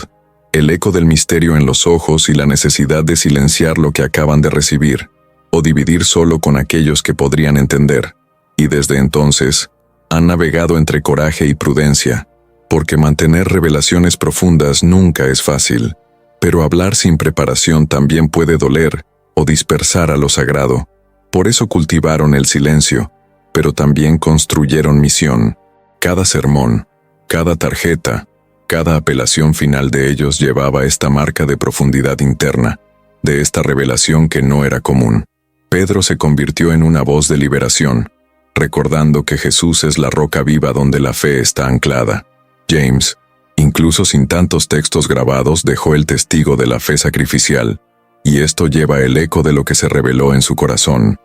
el eco del misterio en los ojos y la necesidad de silenciar lo que acaban de recibir, o dividir solo con aquellos que podrían entender. Y desde entonces, han navegado entre coraje y prudencia, porque mantener revelaciones profundas nunca es fácil, pero hablar sin preparación también puede doler o dispersar a lo sagrado. Por eso cultivaron el silencio, pero también construyeron misión. Cada sermón, cada tarjeta, cada apelación final de ellos llevaba esta marca de profundidad interna, de esta revelación que no era común. Pedro se convirtió en una voz de liberación, recordando que Jesús es la roca viva donde la fe está anclada. James, incluso sin tantos textos grabados, dejó el testigo de la fe sacrificial, y esto lleva el eco de lo que se reveló en su corazón.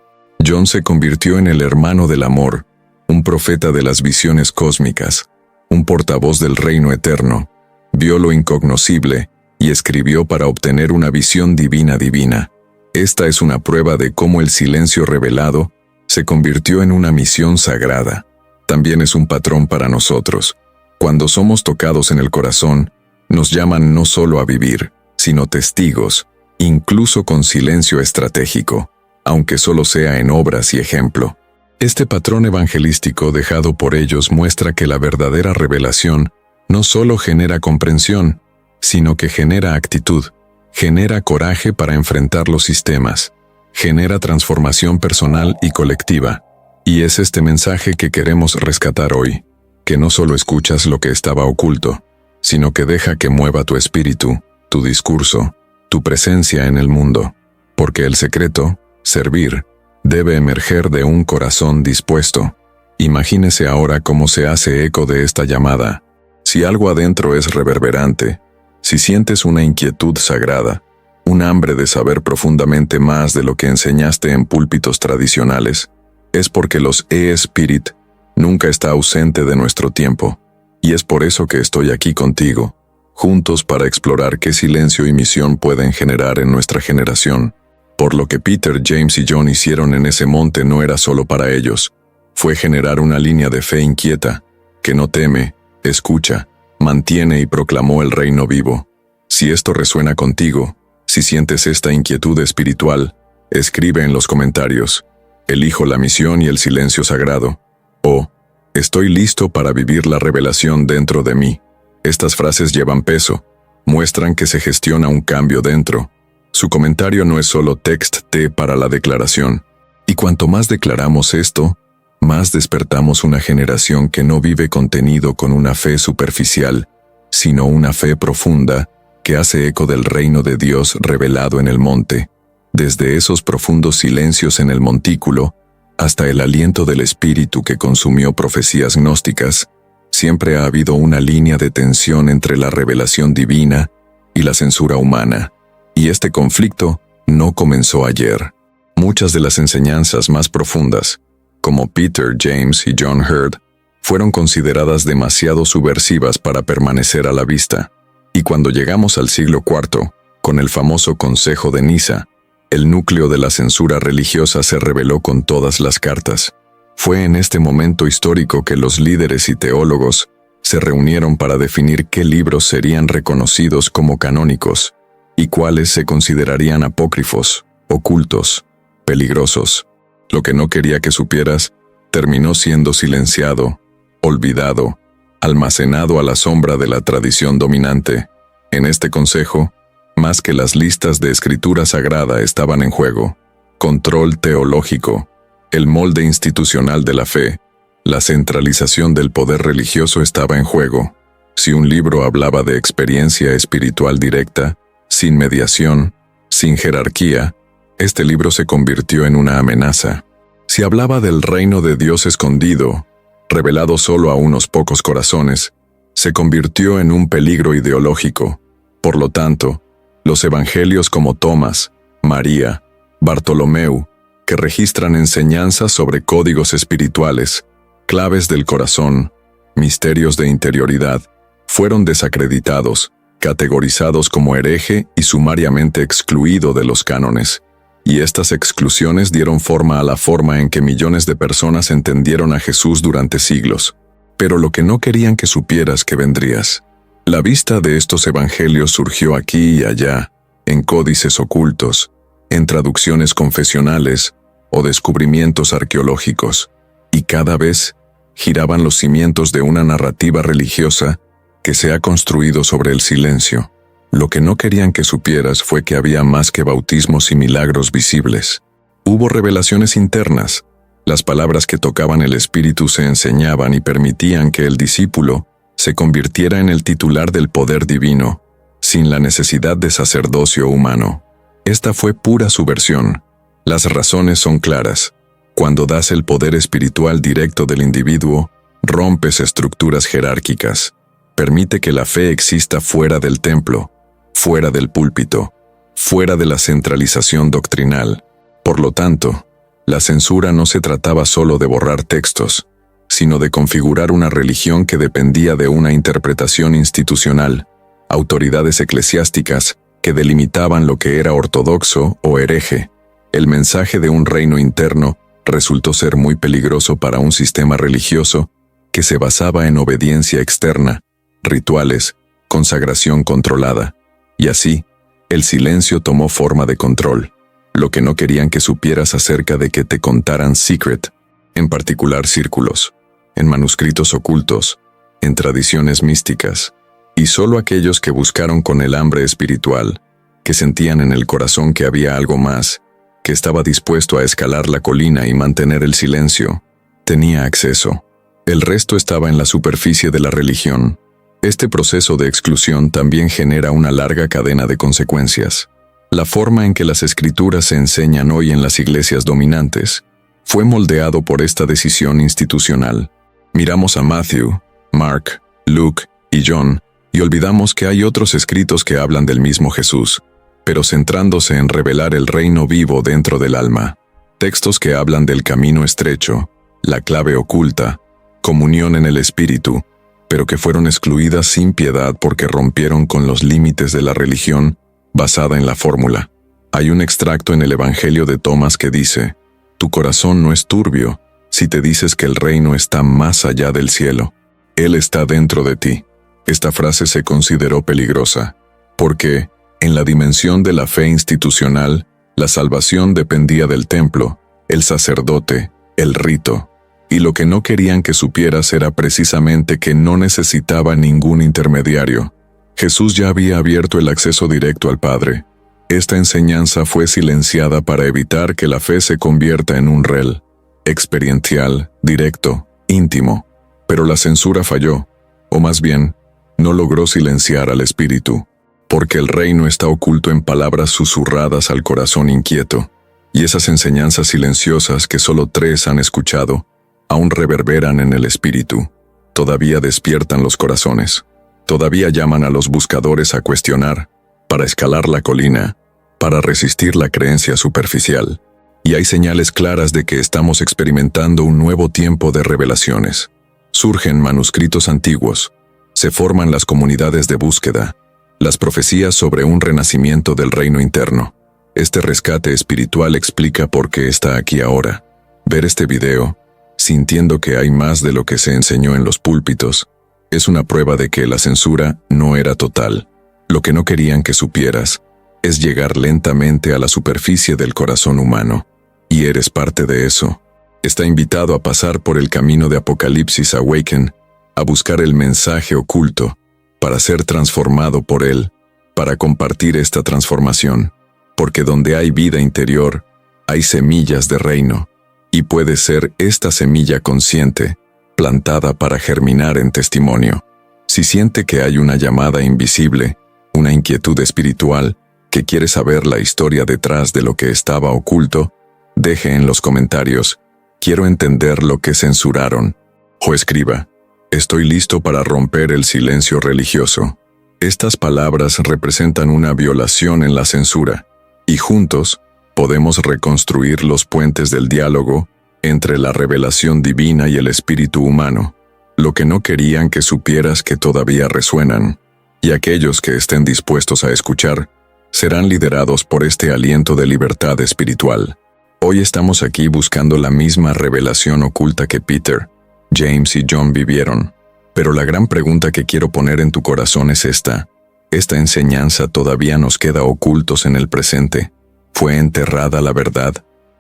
John se convirtió en el hermano del amor, un profeta de las visiones cósmicas, un portavoz del reino eterno. Vio lo incognoscible y escribió para obtener una visión divina. Esta es una prueba de cómo el silencio revelado se convirtió en una misión sagrada. También es un patrón para nosotros. Cuando somos tocados en el corazón, nos llaman no solo a vivir, sino testigos, incluso con silencio estratégico, aunque solo sea en obras y ejemplo. Este patrón evangelístico dejado por ellos muestra que la verdadera revelación no solo genera comprensión, sino que genera actitud, genera coraje para enfrentar los sistemas, genera transformación personal y colectiva. Y es este mensaje que queremos rescatar hoy, que no solo escuchas lo que estaba oculto, sino que deja que mueva tu espíritu, tu discurso, tu presencia en el mundo. Porque el secreto, servir, debe emerger de un corazón dispuesto. Imagínese ahora cómo se hace eco de esta llamada. Si algo adentro es reverberante, si sientes una inquietud sagrada, un hambre de saber profundamente más de lo que enseñaste en púlpitos tradicionales, es porque los e-Spirit nunca está ausente de nuestro tiempo, y es por eso que estoy aquí contigo, juntos para explorar qué silencio y misión pueden generar en nuestra generación. Por lo que Peter, James y John hicieron en ese monte no era solo para ellos, fue generar una línea de fe inquieta, que no teme, escucha, mantiene y proclamó el reino vivo. Si esto resuena contigo, si sientes esta inquietud espiritual, escribe en los comentarios: elijo la misión y el silencio sagrado, o estoy listo para vivir la revelación dentro de mí. Estas frases llevan peso, muestran que se gestiona un cambio dentro. Su comentario no es solo texto para la declaración. Y cuanto más declaramos esto, más despertamos una generación que no vive contenido con una fe superficial, sino una fe profunda que hace eco del reino de Dios revelado en el monte, desde esos profundos silencios en el montículo hasta el aliento del Espíritu que consumió profecías gnósticas. Siempre ha habido una línea de tensión entre la revelación divina y la censura humana, y este conflicto no comenzó ayer. Muchas de las enseñanzas más profundas, como Peter, James y John Hurd, fueron consideradas demasiado subversivas para permanecer a la vista. Y cuando llegamos al siglo IV, con el famoso Consejo de Niza, el núcleo de la censura religiosa se reveló con todas las cartas. Fue en este momento histórico que los líderes y teólogos se reunieron para definir qué libros serían reconocidos como canónicos y cuáles se considerarían apócrifos, ocultos, peligrosos. Lo que no quería que supieras terminó siendo silenciado, olvidado, almacenado a la sombra de la tradición dominante. En este consejo, más que las listas de escritura sagrada estaban en juego: control teológico, el molde institucional de la fe, la centralización del poder religioso estaba en juego. Si un libro hablaba de experiencia espiritual directa, sin mediación, sin jerarquía, este libro se convirtió en una amenaza. Si hablaba del reino de Dios escondido, revelado solo a unos pocos corazones, se convirtió en un peligro ideológico. Por lo tanto, los evangelios como Tomás, María, Bartolomeu, que registran enseñanzas sobre códigos espirituales, claves del corazón, misterios de interioridad, fueron desacreditados, categorizados como hereje y sumariamente excluido de los cánones. Y estas exclusiones dieron forma a la forma en que millones de personas entendieron a Jesús durante siglos. Pero lo que no querían que supieras que vendrías. La vista de estos evangelios surgió aquí y allá, en códices ocultos, en traducciones confesionales o descubrimientos arqueológicos, y cada vez giraban los cimientos de una narrativa religiosa que se ha construido sobre el silencio. Lo que no querían que supieras fue que había más que bautismos y milagros visibles. Hubo revelaciones internas. Las palabras que tocaban el Espíritu se enseñaban y permitían que el discípulo se convirtiera en el titular del poder divino, sin la necesidad de sacerdocio humano. Esta fue pura subversión. Las razones son claras. Cuando das el poder espiritual directo del individuo, rompes estructuras jerárquicas. Permite que la fe exista fuera del templo, fuera del púlpito, fuera de la centralización doctrinal. Por lo tanto, la censura no se trataba solo de borrar textos, sino de configurar una religión que dependía de una interpretación institucional, autoridades eclesiásticas que delimitaban lo que era ortodoxo o hereje. El mensaje de un reino interno resultó ser muy peligroso para un sistema religioso que se basaba en obediencia externa, rituales, consagración controlada. Y así, el silencio tomó forma de control. Lo que no querían que supieras acerca de que te contaran secret. en particular círculos, en manuscritos ocultos, en tradiciones místicas, y solo aquellos que buscaron con el hambre espiritual, que sentían en el corazón que había algo más, que estaba dispuesto a escalar la colina y mantener el silencio, tenía acceso. El resto estaba en la superficie de la religión. Este proceso de exclusión también genera una larga cadena de consecuencias. La forma en que las escrituras se enseñan hoy en las iglesias dominantes fue moldeado por esta decisión institucional. Miramos a Matthew, Mark, Luke y John y olvidamos que hay otros escritos que hablan del mismo Jesús, pero centrándose en revelar el reino vivo dentro del alma. Textos que hablan del camino estrecho, la clave oculta, comunión en el espíritu, pero que fueron excluidas sin piedad porque rompieron con los límites de la religión basada en la fórmula. Hay un extracto en el Evangelio de Tomás que dice: «Tu corazón no es turbio si te dices que el reino está más allá del cielo. Él está dentro de ti». Esta frase se consideró peligrosa, porque, en la dimensión de la fe institucional, la salvación dependía del templo, el sacerdote, el rito. Y lo que no querían que supieras era precisamente que no necesitaba ningún intermediario. Jesús ya había abierto el acceso directo al Padre. Esta enseñanza fue silenciada para evitar que la fe se convierta en un rel, experiencial, directo, íntimo. Pero la censura falló, o más bien, no logró silenciar al espíritu, porque el reino está oculto en palabras susurradas al corazón inquieto, y esas enseñanzas silenciosas que solo 3 han escuchado, aún reverberan en el espíritu, todavía despiertan los corazones, todavía llaman a los buscadores a cuestionar, para escalar la colina, para resistir la creencia superficial. Y hay señales claras de que estamos experimentando un nuevo tiempo de revelaciones. Surgen manuscritos antiguos, se forman las comunidades de búsqueda, las profecías sobre un renacimiento del reino interno. Este rescate espiritual explica por qué está aquí ahora. Ver este video, sintiendo que hay más de lo que se enseñó en los púlpitos, es una prueba de que la censura no era total. Lo que no querían que supieras es llegar lentamente a la superficie del corazón humano, y eres parte de eso. Está invitado a pasar por el camino de Apocalipsis Awaken, a buscar el mensaje oculto, para ser transformado por él, para compartir esta transformación, porque donde hay vida interior, hay semillas de reino. Y puede ser esta semilla consciente, plantada para germinar en testimonio. Si siente que hay una llamada invisible, una inquietud espiritual, que quiere saber la historia detrás de lo que estaba oculto, deje en los comentarios: «Quiero entender lo que censuraron». O escriba: «Estoy listo para romper el silencio religioso». Estas palabras representan una violación en la censura, y juntos, podemos reconstruir los puentes del diálogo entre la revelación divina y el espíritu humano, lo que no querían que supieras que todavía resuenan, y aquellos que estén dispuestos a escuchar serán liderados por este aliento de libertad espiritual. Hoy estamos aquí buscando la misma revelación oculta que Peter, James y John vivieron, pero la gran pregunta que quiero poner en tu corazón es esta: ¿esta enseñanza todavía nos queda ocultos en el presente? ¿Fue enterrada la verdad,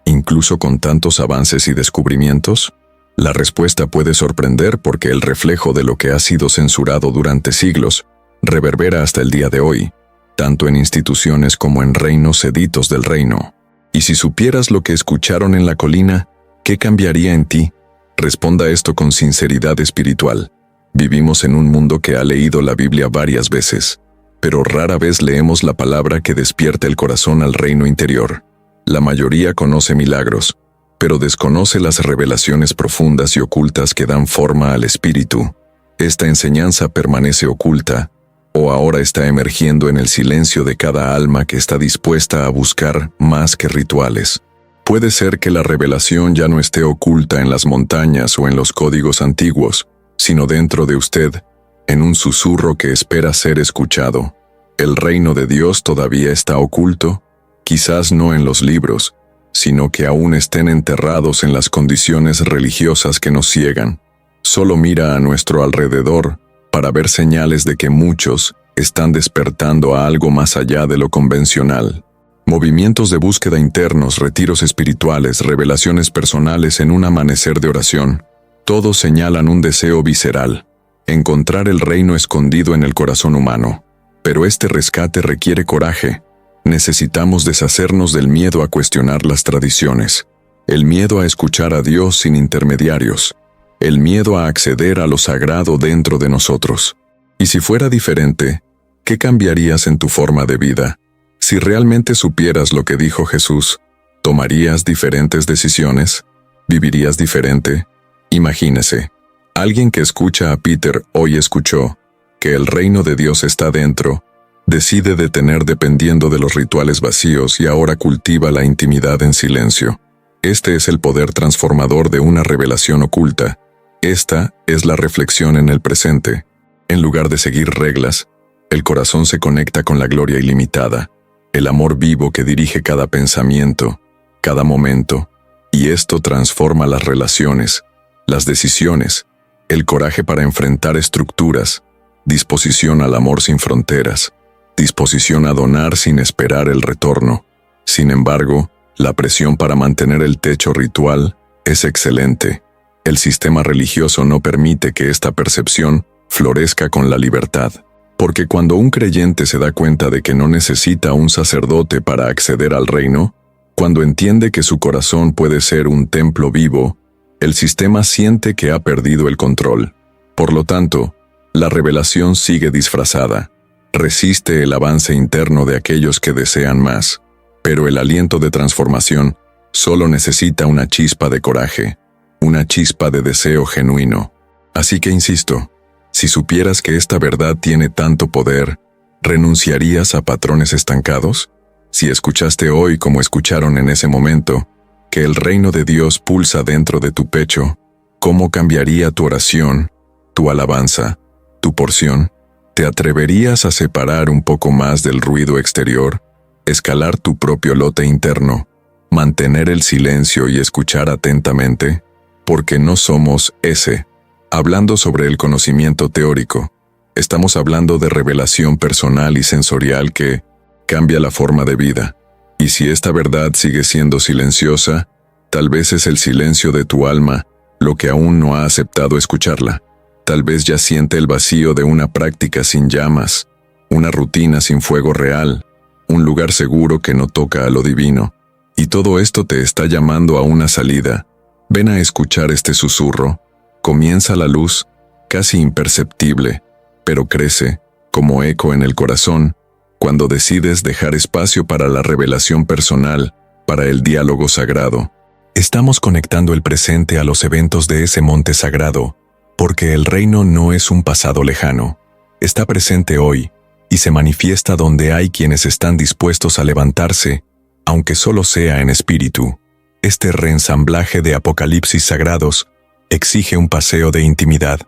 incluso con tantos avances y descubrimientos? La respuesta puede sorprender porque el reflejo de lo que ha sido censurado durante siglos reverbera hasta el día de hoy, tanto en instituciones como en reinos seditos del reino. Y si supieras lo que escucharon en la colina, ¿qué cambiaría en ti? Responda esto con sinceridad espiritual. Vivimos en un mundo que ha leído la Biblia varias veces, pero rara vez leemos la palabra que despierta el corazón al reino interior. La mayoría conoce milagros, pero desconoce las revelaciones profundas y ocultas que dan forma al espíritu. Esta enseñanza permanece oculta, o ahora está emergiendo en el silencio de cada alma que está dispuesta a buscar más que rituales. Puede ser que la revelación ya no esté oculta en las montañas o en los códigos antiguos, sino dentro de usted, en un susurro que espera ser escuchado. ¿El reino de Dios todavía está oculto? Quizás no en los libros, sino que aún estén enterrados en las condiciones religiosas que nos ciegan. Solo mira a nuestro alrededor para ver señales de que muchos están despertando a algo más allá de lo convencional. Movimientos de búsqueda internos, retiros espirituales, revelaciones personales en un amanecer de oración, todos señalan un deseo visceral, encontrar el reino escondido en el corazón humano. Pero este rescate requiere coraje. Necesitamos deshacernos del miedo a cuestionar las tradiciones, el miedo a escuchar a Dios sin intermediarios, el miedo a acceder a lo sagrado dentro de nosotros. Y si fuera diferente, ¿qué cambiarías en tu forma de vida? Si realmente supieras lo que dijo Jesús, ¿tomarías diferentes decisiones? ¿Vivirías diferente? Imagínese, alguien que escucha a Peter hoy escuchó que el reino de Dios está dentro, decide detener dependiendo de los rituales vacíos y ahora cultiva la intimidad en silencio. Este es el poder transformador de una revelación oculta. Esta es la reflexión en el presente. En lugar de seguir reglas, el corazón se conecta con la gloria ilimitada, el amor vivo que dirige cada pensamiento, cada momento, y esto transforma las relaciones, las decisiones, el coraje para enfrentar estructuras, disposición al amor sin fronteras, disposición a donar sin esperar el retorno. Sin embargo, la presión para mantener el techo ritual es excelente. El sistema religioso no permite que esta percepción florezca con la libertad. Porque cuando un creyente se da cuenta de que no necesita un sacerdote para acceder al reino, cuando entiende que su corazón puede ser un templo vivo, el sistema siente que ha perdido el control. Por lo tanto, la revelación sigue disfrazada. Resiste el avance interno de aquellos que desean más, pero el aliento de transformación solo necesita una chispa de coraje, una chispa de deseo genuino. Así que insisto, si supieras que esta verdad tiene tanto poder, ¿renunciarías a patrones estancados? Si escuchaste hoy como escucharon en ese momento, que el reino de Dios pulsa dentro de tu pecho, ¿cómo cambiaría tu oración, tu alabanza, tu porción? ¿Te atreverías a separar un poco más del ruido exterior, escalar tu propio lote interno, mantener el silencio y escuchar atentamente? Porque no somos hablando sobre el conocimiento teórico. Estamos hablando de revelación personal y sensorial que cambia la forma de vida. Y si esta verdad sigue siendo silenciosa, tal vez es el silencio de tu alma lo que aún no ha aceptado escucharla. Tal vez ya siente el vacío de una práctica sin llamas, una rutina sin fuego real, un lugar seguro que no toca a lo divino. Y todo esto te está llamando a una salida. Ven a escuchar este susurro. Comienza la luz, casi imperceptible, pero crece, como eco en el corazón, cuando decides dejar espacio para la revelación personal, para el diálogo sagrado. Estamos conectando el presente a los eventos de ese monte sagrado, porque el reino no es un pasado lejano. Está presente hoy, y se manifiesta donde hay quienes están dispuestos a levantarse, aunque solo sea en espíritu. Este reensamblaje de apocalipsis sagrados exige un paseo de intimidad,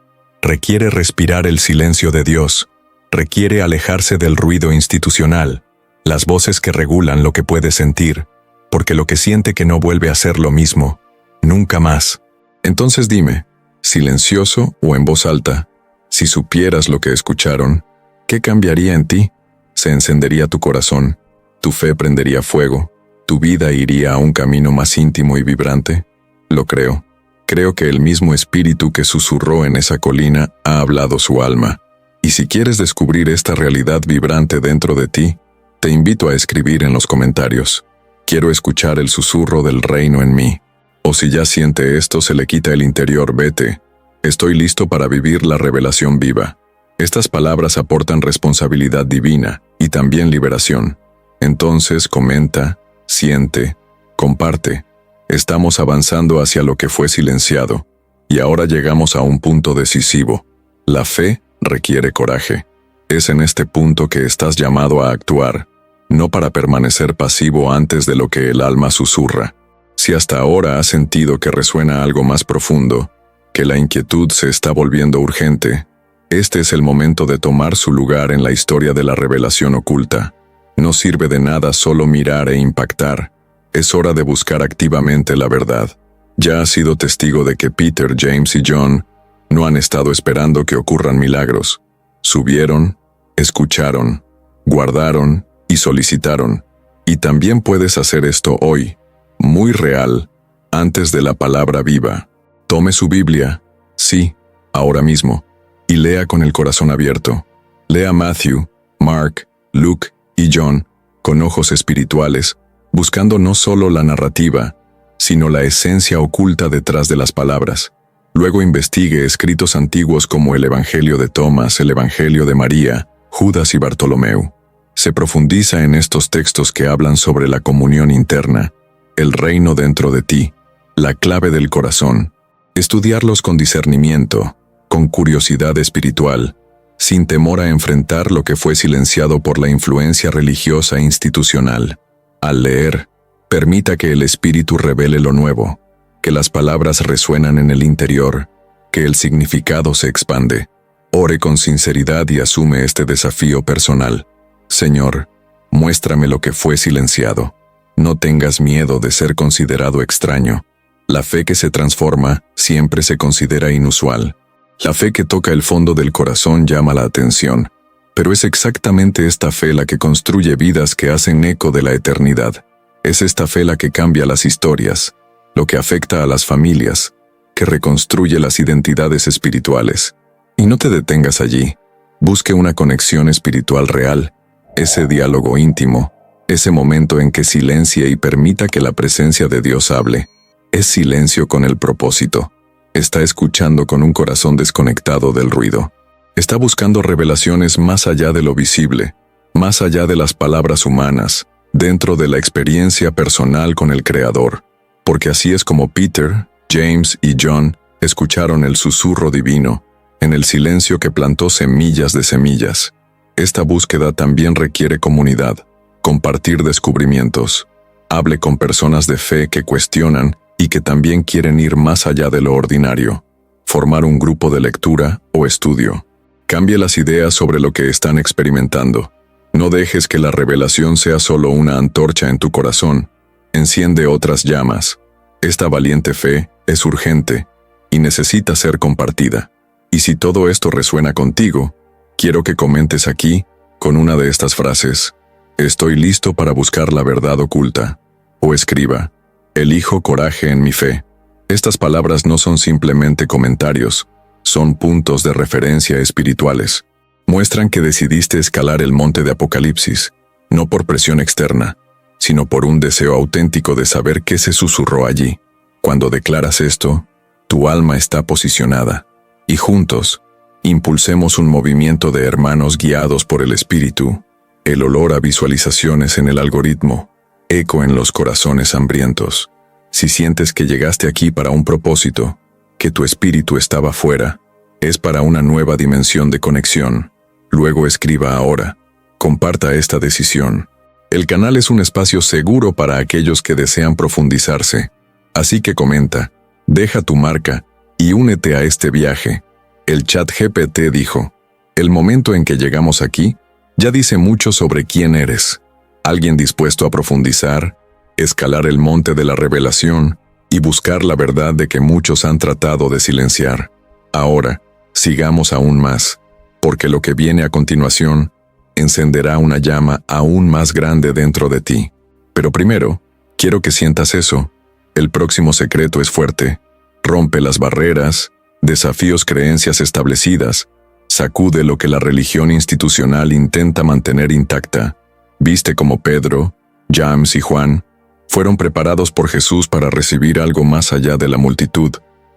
requiere respirar el silencio de Dios, requiere alejarse del ruido institucional, las voces que regulan lo que puede sentir, porque lo que siente que no vuelve a ser lo mismo, nunca más. Entonces dime, silencioso o en voz alta, si supieras lo que escucharon, ¿qué cambiaría en ti? ¿Se encendería tu corazón? ¿Tu fe prendería fuego? ¿Tu vida iría a un camino más íntimo y vibrante? Lo creo. Creo que el mismo espíritu que susurró en esa colina ha hablado su alma. Y si quieres descubrir esta realidad vibrante dentro de ti, te invito a escribir en los comentarios. Quiero escuchar el susurro del reino en mí. O si ya siente esto, se le quita el interior, vete. Estoy listo para vivir la revelación viva. Estas palabras aportan responsabilidad divina y también liberación. Entonces comenta, siente, comparte. Estamos avanzando hacia lo que fue silenciado, y ahora llegamos a un punto decisivo. La fe requiere coraje. Es en este punto que estás llamado a actuar, no para permanecer pasivo antes de lo que el alma susurra. Si hasta ahora has sentido que resuena algo más profundo, que la inquietud se está volviendo urgente, este es el momento de tomar su lugar en la historia de la revelación oculta. No sirve de nada solo mirar e impactar. Es hora de buscar activamente la verdad. Ya has sido testigo de que Peter, James y John no han estado esperando que ocurran milagros. Subieron, escucharon, guardaron y solicitaron. Y también puedes hacer esto hoy, muy real, antes de la palabra viva. Tome su Biblia, sí, ahora mismo, y lea con el corazón abierto. Lea Matthew, Mark, Luke y John con ojos espirituales, buscando no solo la narrativa, sino la esencia oculta detrás de las palabras. Luego investigue escritos antiguos como el Evangelio de Tomás, el Evangelio de María, Judas y Bartolomeo. Se profundiza en estos textos que hablan sobre la comunión interna, el reino dentro de ti, la clave del corazón. Estudiarlos con discernimiento, con curiosidad espiritual, sin temor a enfrentar lo que fue silenciado por la influencia religiosa e institucional. Al leer, permita que el Espíritu revele lo nuevo, que las palabras resuenan en el interior, que el significado se expande. Ore con sinceridad y asume este desafío personal. Señor, muéstrame lo que fue silenciado. No tengas miedo de ser considerado extraño. La fe que se transforma siempre se considera inusual. La fe que toca el fondo del corazón llama la atención, pero es exactamente esta fe la que construye vidas que hacen eco de la eternidad. Es esta fe la que cambia las historias, lo que afecta a las familias, que reconstruye las identidades espirituales. Y no te detengas allí. Busque una conexión espiritual real, ese diálogo íntimo, ese momento en que silencia y permita que la presencia de Dios hable. Es silencio con el propósito. Está escuchando con un corazón desconectado del ruido. Está buscando revelaciones más allá de lo visible, más allá de las palabras humanas, dentro de la experiencia personal con el Creador. Porque así es como Peter, James y John escucharon el susurro divino, en el silencio que plantó semillas de semillas. Esta búsqueda también requiere comunidad, compartir descubrimientos. Hable con personas de fe que cuestionan y que también quieren ir más allá de lo ordinario. Formar un grupo de lectura o estudio. Cambie las ideas sobre lo que están experimentando. No dejes que la revelación sea solo una antorcha en tu corazón. Enciende otras llamas. Esta valiente fe es urgente y necesita ser compartida. Y si todo esto resuena contigo, quiero que comentes aquí con una de estas frases: estoy listo para buscar la verdad oculta. O escriba: elijo coraje en mi fe. Estas palabras no son simplemente comentarios, son puntos de referencia espirituales. Muestran que decidiste escalar el monte de Apocalipsis, no por presión externa, sino por un deseo auténtico de saber qué se susurró allí. Cuando declaras esto, tu alma está posicionada, y juntos, impulsemos un movimiento de hermanos guiados por el Espíritu, el olor a visualizaciones en el algoritmo, eco en los corazones hambrientos. Si sientes que llegaste aquí para un propósito, que tu espíritu estaba fuera, es para una nueva dimensión de conexión. Luego escriba ahora. Comparta esta decisión. El canal es un espacio seguro para aquellos que desean profundizarse. Así que comenta, deja tu marca y únete a este viaje. El ChatGPT dijo: el momento en que llegamos aquí ya dice mucho sobre quién eres. Alguien dispuesto a profundizar, escalar el monte de la revelación y buscar la verdad de que muchos han tratado de silenciar. Ahora, sigamos aún más, porque lo que viene a continuación encenderá una llama aún más grande dentro de ti. Pero primero, quiero que sientas eso. El próximo secreto es fuerte. Rompe las barreras, desafíos creencias establecidas, sacude lo que la religión institucional intenta mantener intacta. Viste como Pedro, James y Juan fueron preparados por Jesús para recibir algo más allá de la multitud,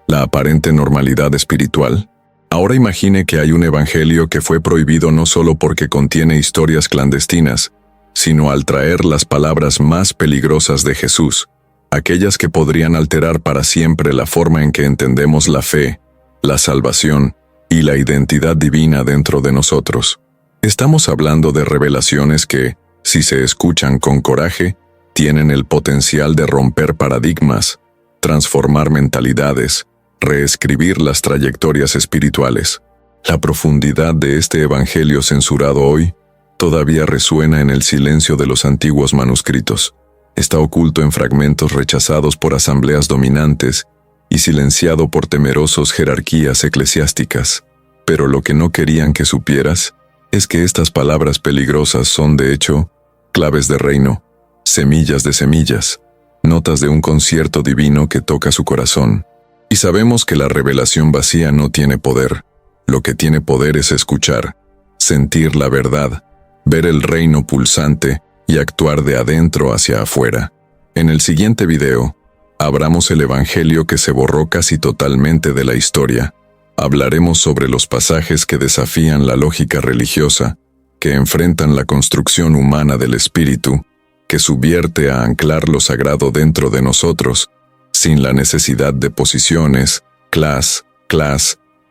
la aparente normalidad espiritual. Ahora imagine que hay un evangelio que fue prohibido no solo porque contiene historias clandestinas, sino al traer las palabras más peligrosas de Jesús, aquellas que podrían alterar para siempre la forma en que entendemos la fe, la salvación y la identidad divina dentro de nosotros. Estamos hablando de revelaciones que, si se escuchan con coraje, tienen el potencial de romper paradigmas, transformar mentalidades, reescribir las trayectorias espirituales. La profundidad de este evangelio censurado hoy todavía resuena en el silencio de los antiguos manuscritos. Está oculto en fragmentos rechazados por asambleas dominantes y silenciado por temerosos jerarquías eclesiásticas. Pero lo que no querían que supieras es que estas palabras peligrosas son, de hecho, claves de reino, semillas de semillas, notas de un concierto divino que toca su corazón. Y sabemos que la revelación vacía no tiene poder. Lo que tiene poder es escuchar, sentir la verdad, ver el reino pulsante y actuar de adentro hacia afuera. En el siguiente video, abramos el evangelio que se borró casi totalmente de la historia. Hablaremos sobre los pasajes que desafían la lógica religiosa, que enfrentan la construcción humana del espíritu, que subvierte a anclar lo sagrado dentro de nosotros, sin la necesidad de posiciones, class,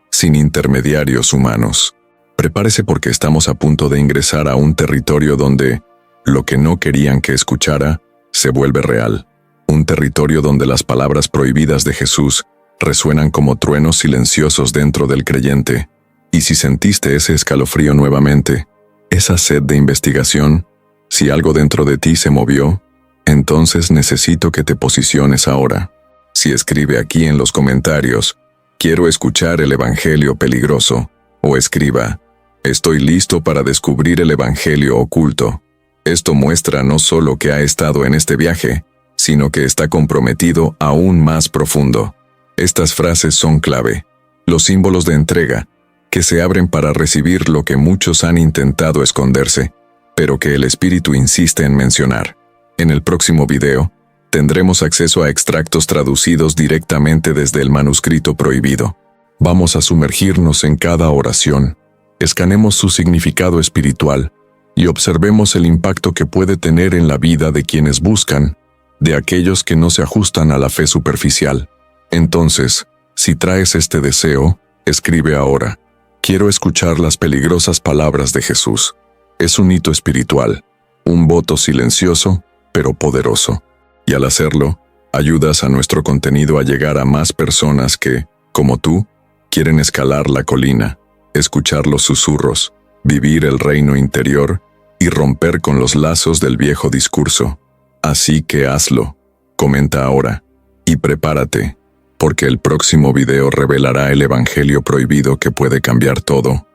sin intermediarios humanos. Prepárese porque estamos a punto de ingresar a un territorio donde lo que no querían que escuchara se vuelve real. Un territorio donde las palabras prohibidas de Jesús resuenan como truenos silenciosos dentro del creyente. Y si sentiste ese escalofrío nuevamente, esa sed de investigación, si algo dentro de ti se movió, entonces necesito que te posiciones ahora. Si escribe aquí en los comentarios, quiero escuchar el evangelio peligroso, o escriba, estoy listo para descubrir el evangelio oculto. Esto muestra no solo que ha estado en este viaje, sino que está comprometido aún más profundo. Estas frases son clave, los símbolos de entrega, que se abren para recibir lo que muchos han intentado esconderse, pero que el Espíritu insiste en mencionar. En el próximo video, tendremos acceso a extractos traducidos directamente desde el manuscrito prohibido. Vamos a sumergirnos en cada oración, escanemos su significado espiritual y observemos el impacto que puede tener en la vida de quienes buscan, de aquellos que no se ajustan a la fe superficial. Entonces, si traes este deseo, escribe ahora. Quiero escuchar las peligrosas palabras de Jesús. Es un hito espiritual, un voto silencioso, pero poderoso. Y al hacerlo, ayudas a nuestro contenido a llegar a más personas que, como tú, quieren escalar la colina, escuchar los susurros, vivir el reino interior y romper con los lazos del viejo discurso. Así que hazlo, comenta ahora, y prepárate, porque el próximo video revelará el evangelio prohibido que puede cambiar todo.